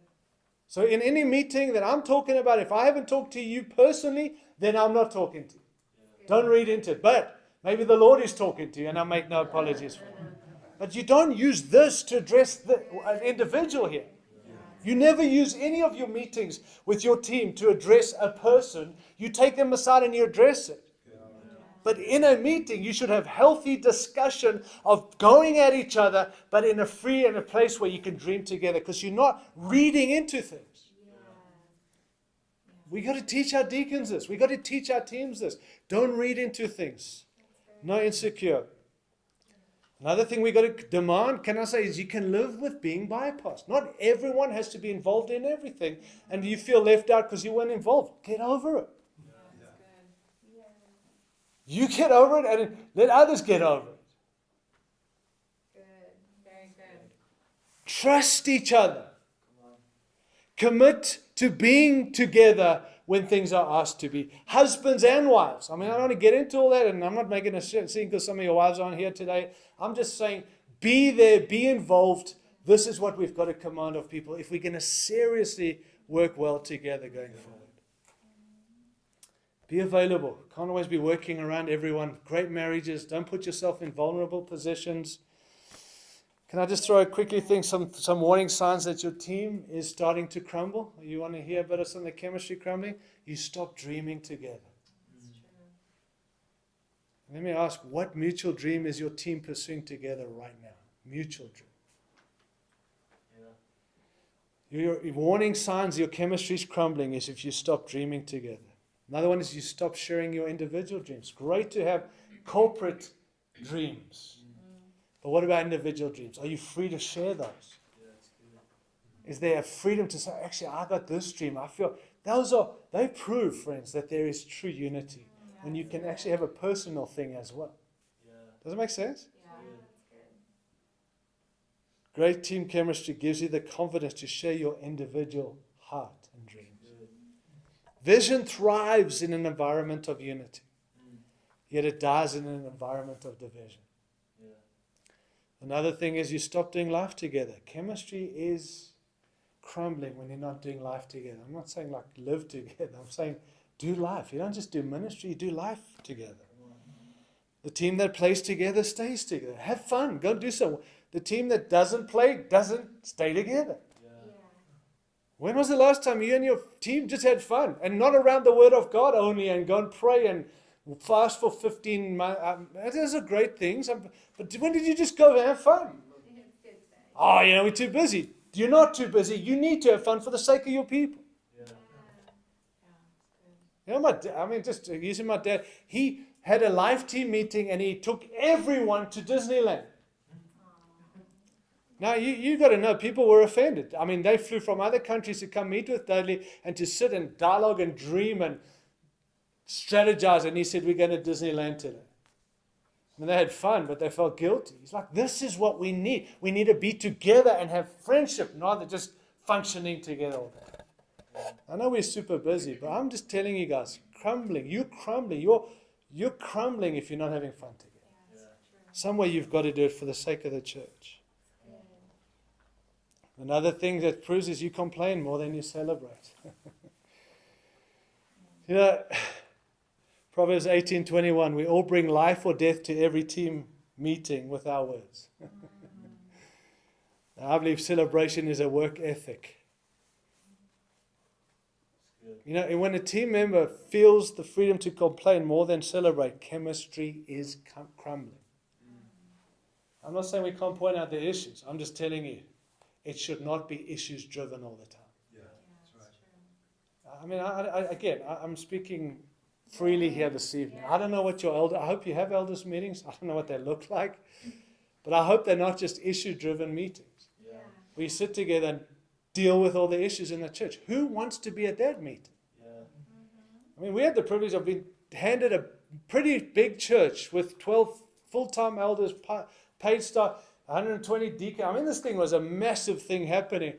So in any meeting that I'm talking about, if I haven't talked to you personally, then I'm not talking to you. Don't read into it. But maybe the Lord is talking to you, and I make no apologies for it. But you don't use this to address an individual here. You never use any of your meetings with your team to address a person. You take them aside and you address it. But in a meeting, you should have healthy discussion of going at each other, but in a free and a place where you can dream together, because you're not reading into things. We got to teach our deacons this. We got to teach our teams this. Don't read into things. No insecure. Another thing we got to demand, can I say, is you can live with being bypassed. Not everyone has to be involved in everything, and you feel left out because you weren't involved. Get over it. That's good. You get over it and let others get over it. Good. Very good. Trust each other. Come on. Commit to being together when things are asked to be. Husbands and wives. I mean, I don't want to get into all that, and I'm not making a scene because some of your wives aren't here today. I'm just saying, be there, be involved. This is what we've got to command of people if we're going to seriously work well together going forward. Be available. Can't always be working around everyone. Great marriages. Don't put yourself in vulnerable positions. Can I just throw a quickly thing, some warning signs that your team is starting to crumble? You want to hear a bit of some of the chemistry crumbling? You stop dreaming together. That's true. Let me ask, what mutual dream is your team pursuing together right now? Mutual dream. Yeah. Your warning signs your chemistry is crumbling is if you stop dreaming together. Another one is you stop sharing your individual dreams. Great to have corporate dreams. But what about individual dreams? Are you free to share those? Yeah, it's good. Is there a freedom to say, actually, I got this dream. I feel they prove, friends, that there is true unity when you can actually have a personal thing as well. Yeah. Does it make sense? Yeah. That's good. Great team chemistry gives you the confidence to share your individual heart and dreams. Good. Vision thrives in an environment of unity, Mm. yet it dies in an environment of division. Yeah. Another thing is you stop doing life together. Chemistry is crumbling when you're not doing life together. I'm not saying like live together. I'm saying do life. You don't just do ministry, you do life together. Come on. The team that plays together stays together. Have fun. Go do something. The team that doesn't play doesn't stay together. Yeah. Yeah. When was the last time you and your team just had fun and not around the Word of God only and go and pray and fast for 15 months? Those are great things. But when did you just go and have fun? It's good thing. Oh, we're too busy. You're not too busy. You need to have fun for the sake of your people. Yeah. Yeah, it's good. Just using my dad, he had a life team meeting and he took everyone to Disneyland. Now, you got to know, people were offended. I mean, they flew from other countries to come meet with Dudley and to sit and dialogue and dream and strategize. And he said, we're going to Disneyland today. I mean, they had fun, but they felt guilty. He's like, this is what we need. We need to be together and have friendship, not than just functioning together all day. I know we're super busy, but I'm just telling you guys, crumbling. You're crumbling. You're crumbling if you're not having fun together. Yeah, Yeah. true. Somewhere you've got to do it for the sake of the church. Another thing that proves is you complain more than you celebrate. Proverbs 18:21, we all bring life or death to every team meeting with our words. I believe celebration is a work ethic. It's good. And when a team member feels the freedom to complain more than celebrate, chemistry is crumbling. I'm not saying we can't point out the issues. I'm just telling you, it should not be issues driven all the time. Yeah, Yeah, that's right. it's true. I mean, I'm speaking freely here this evening. I don't know what I hope you have elders meetings. I don't know what they look like. But I hope they're not just issue-driven meetings. Yeah. We sit together and deal with all the issues in the church. Who wants to be at that meeting? Yeah. I mean, we had the privilege of being handed a pretty big church with 12 full-time elders, paid staff, 120 deacons. I mean, this thing was a massive thing happening.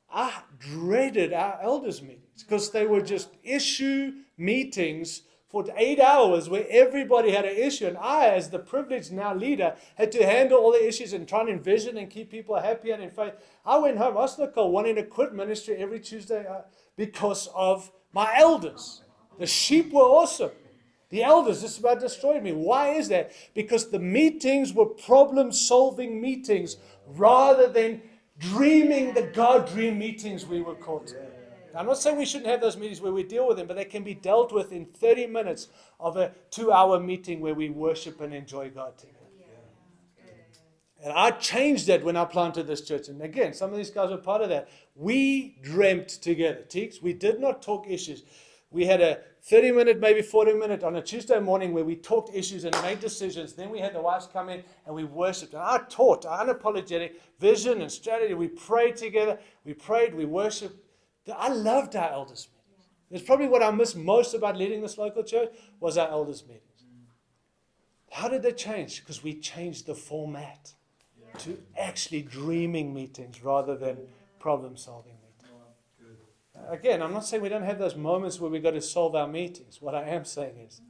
I dreaded our elders meetings because they were just issue meetings for 8 hours where everybody had an issue. And I, as the privileged now leader, had to handle all the issues and try and envision and keep people happy and in faith. I went home, I was like wanting to quit ministry every Tuesday because of my elders. The sheep were awesome. The elders just about destroyed me. Why is that? Because the meetings were problem-solving meetings rather than dreaming the God-dream meetings we were called to. I'm not saying we shouldn't have those meetings where we deal with them, but they can be dealt with in 30 minutes of a 2-hour meeting where we worship and enjoy God together. And I changed that when I planted this church. And again, some of these guys were part of that. We dreamt together. Teeks, we did not talk issues. We had a 30-minute, maybe 40-minute on a Tuesday morning where we talked issues and made decisions. Then we had the wives come in and we worshipped. And I taught unapologetic vision and strategy. We prayed together. We prayed. We worshipped. I loved our elders meetings. It's probably what I miss most about leading this local church was our elders meetings. How did they change? Because we changed the format to actually dreaming meetings rather than problem-solving meetings. Again, I'm not saying we don't have those moments where we've got to solve our meetings. What I am saying is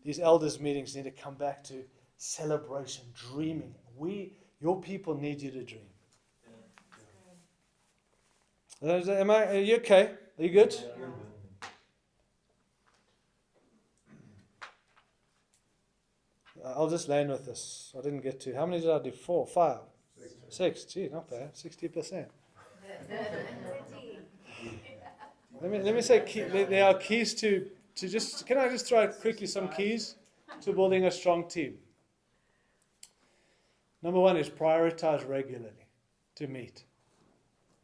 these elders meetings need to come back to celebration, dreaming. Your people need you to dream. Are you okay? Are you good? I'll just land with this. I didn't get to. How many did I do? 4, 5, 6. Gee, not bad. 60%. Let me say there are keys to just. Can I just throw out quickly some keys to building a strong team? Number 1 is prioritize regularly to meet.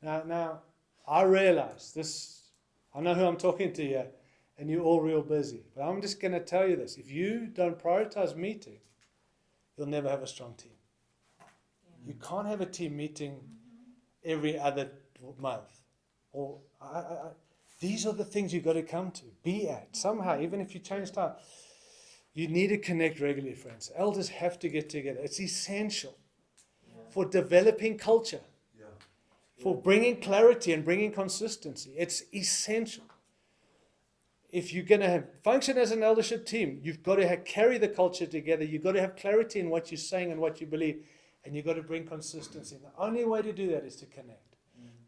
Now. I realize this, I know who I'm talking to here, and you're all real busy. But I'm just going to tell you this. If you don't prioritize meeting, you'll never have a strong team. You can't have a team meeting every other month. Or these are the things you've got to come to, be at. Somehow, even if you change time, you need to connect regularly, friends. Elders have to get together. It's essential for developing culture. For bringing clarity and bringing consistency. It's essential. If you're going to function as an eldership team, you've got to carry the culture together. You've got to have clarity in what you're saying and what you believe. And you've got to bring consistency. The only way to do that is to connect.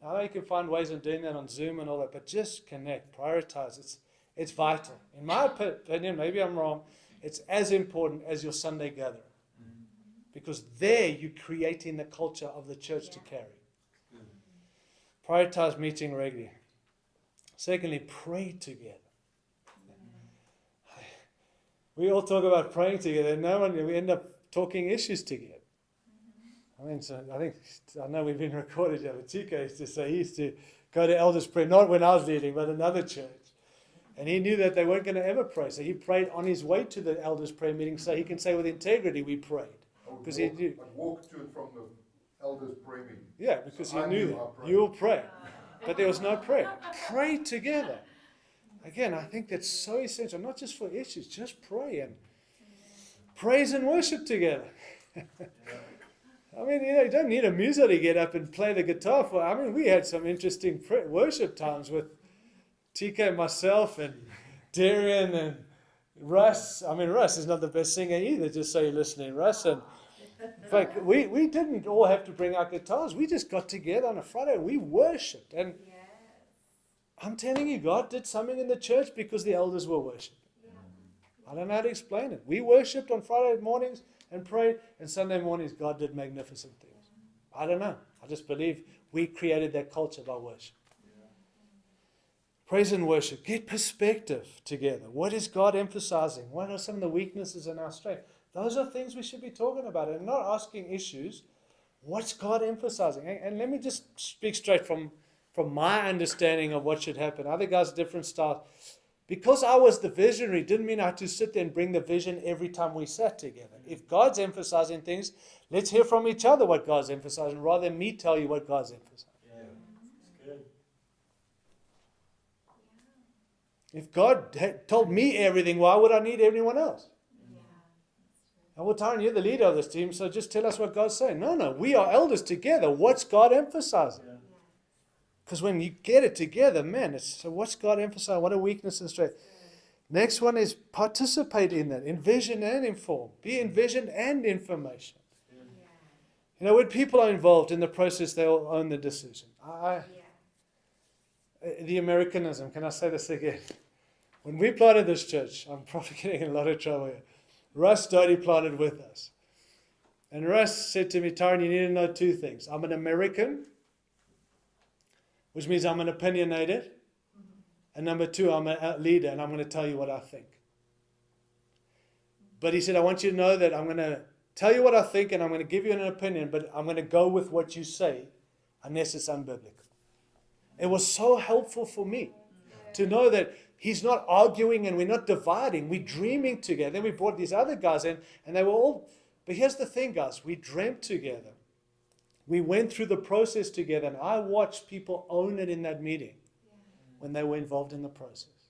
I know you can find ways of doing that on Zoom and all that, but just connect, prioritize. It's vital. In my opinion, maybe I'm wrong, it's as important as your Sunday gathering. Because there you're creating the culture of the church to carry. Prioritize meeting regularly. Secondly, pray together. We all talk about praying together, and we end up talking issues together. I know we've been recorded here, but Tika used to say he used to go to elders prayer, not when I was leading, but another church. And he knew that they weren't going to ever pray, so he prayed on his way to the elders prayer meeting so he can say with integrity, we prayed. Because he knew. I'd walk to and from the elders prayer meeting. Yeah, because So you knew that. You'll pray. But there was no prayer. Pray together. Again, I think that's so essential, not just for issues, just pray and praise and worship together. You don't need a muso to get up and play the guitar for. We had some interesting worship times with TK and myself and Darian and Russ. Russ is not the best singer either, just so you're listening, Russ. And in fact, we didn't all have to bring our guitars. We just got together on a Friday and we worshipped. And I'm telling you, God did something in the church because the elders were worshiping. I don't know how to explain it. We worshipped on Friday mornings and prayed, and Sunday mornings God did magnificent things. I don't know. I just believe we created that culture by worship. Praise and worship. Get perspective together. What is God emphasizing? What are some of the weaknesses in our strength? Those are things we should be talking about and not asking issues. What's God emphasizing? And let me just speak straight from my understanding of what should happen. Other guys, different styles. Because I was the visionary didn't mean I had to sit there and bring the vision every time we sat together. If God's emphasizing things, let's hear from each other what God's emphasizing rather than me tell you what God's emphasizing. Yeah, it's good. If God had told me everything, why would I need anyone else? And well, Tyrone, you're the leader of this team, so just tell us what God's saying. No, we are elders together. What's God emphasizing? Because when you get it together, man, so what's God emphasizing? What are weaknesses and strengths? Next one is participate in that. Envision and inform. Be envisioned and information. Good. You know, when people are involved in the process, they all own the decision. The Americanism, can I say this again? When we planted this church, I'm probably getting in a lot of trouble here. Russ Doty planted with us. And Russ said to me, Tyrone, you need to know two things. I'm an American, which means I'm an opinionated. And number two, I'm a leader, and I'm going to tell you what I think. But he said, I want you to know that I'm going to tell you what I think, and I'm going to give you an opinion, but I'm going to go with what you say, unless it's unbiblical. It was so helpful for me to know that he's not arguing and we're not dividing. We're dreaming together. Then we brought these other guys in, and they were all... But here's the thing, guys. We dreamt together. We went through the process together, and I watched people own it in that meeting when they were involved in the process.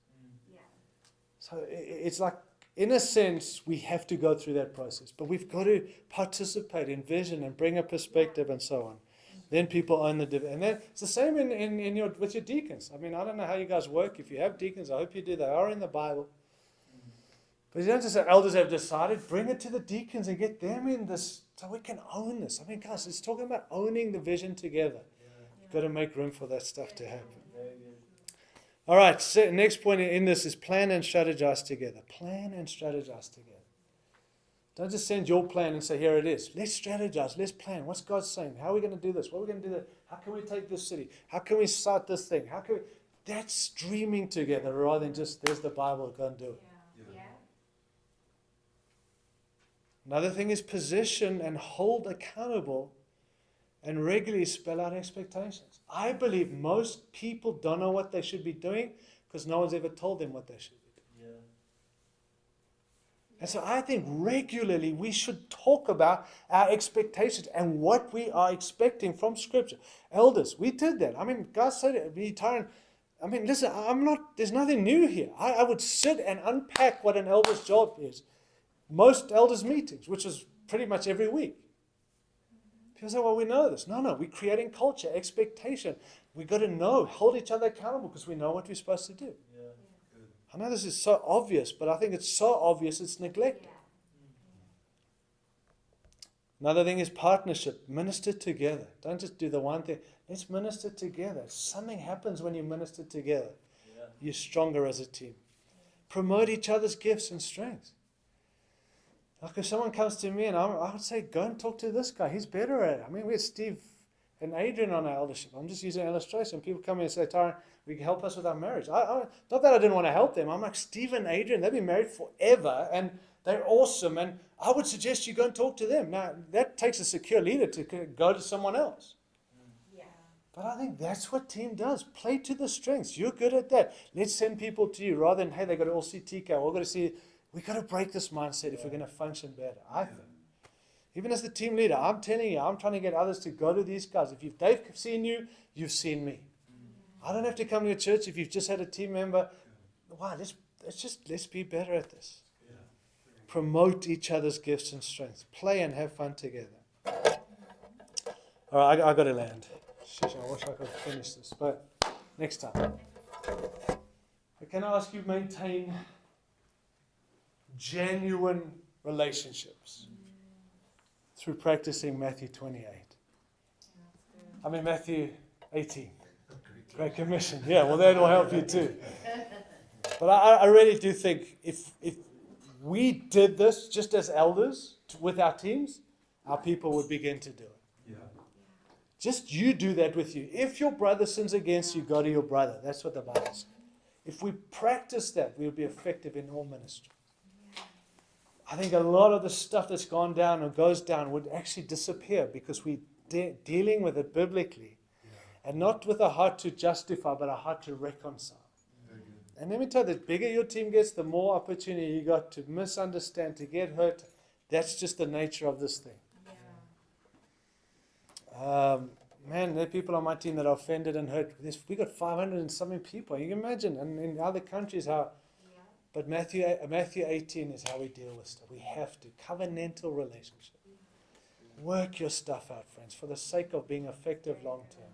So it's like, in a sense, we have to go through that process. But we've got to participate, envision, and bring a perspective and so on. Then people own the... And then it's the same with your deacons. I mean, I don't know how you guys work. If you have deacons, I hope you do. They are in the Bible. But you don't just say, elders have decided. Bring it to the deacons and get them in this so we can own this. I mean, guys, it's talking about owning the vision together. You've got to make room for that stuff to happen. Very good. All right, so next point in this is plan and strategize together. Plan and strategize together. Don't just send your plan and say, here it is. Let's strategize. Let's plan. What's God saying? How are we going to do this? What are we going to do that? How can we take this city? How can we start this thing? How can we... That's dreaming together rather than just, there's the Bible, go and do it. Another thing is position and hold accountable and regularly spell out expectations. I believe most people don't know what they should be doing because no one's ever told them what they should be doing. And so I think regularly we should talk about our expectations and what we are expecting from Scripture. Elders, we did that. I mean, God said it. Tyrone, I mean, listen, there's nothing new here. I would sit and unpack what an elder's job is. Most elders' meetings, which is pretty much every week. People say, well, we know this. No, we're creating culture, expectation. We've got to know, hold each other accountable because we know what we're supposed to do. I know this is so obvious, but I think it's so obvious it's neglected. Another thing is partnership. Minister together. Don't just do the one thing. Let's minister together. Something happens when you minister together. You're stronger as a team. Promote each other's gifts and strengths. Like if someone comes to me and I would say, go and talk to this guy. He's better at it. I mean, we had Steve and Adrian on our eldership. I'm just using an illustration. People come in and say, Tyrone, we can help us with our marriage. Not that I didn't want to help them. I'm like, Steve and Adrian, they've been married forever and they're awesome. And I would suggest you go and talk to them. Now, that takes a secure leader to go to someone else. But I think that's what team does. Play to the strengths. You're good at that. Let's send people to you rather than, hey, they've got to all see TK. We've got to see... We've got to break this mindset if we're going to function better, I think. Even as the team leader, I'm telling you, I'm trying to get others to go to these guys. If they've seen you, you've seen me. I don't have to come to your church if you've just had a team member. Wow, let's be better at this. Promote each other's gifts and strengths. Play and have fun together. All right, I got to land. Shush, I wish I could finish this, but next time. But can I ask you maintain genuine relationships through practicing Matthew 28. I mean Matthew 18. Great Commission. Yeah, well that will help you too. But I really do think if we did this just as elders with our teams, our people would begin to do it. Just you do that with you. If your brother sins against you, go to your brother. That's what the Bible says. If we practice that, we'll be effective in all ministry. I think a lot of the stuff that's gone down or goes down would actually disappear because we're dealing with it biblically and not with a heart to justify, but a heart to reconcile. And let me tell you, the bigger your team gets, the more opportunity you got to misunderstand, to get hurt. That's just the nature of this thing. Man, there are people on my team that are offended and hurt. We got 500 and something people. You can imagine, and in other countries how. But Matthew 18 is how we deal with stuff. We have to. Covenantal relationship. Work your stuff out, friends, for the sake of being effective long term.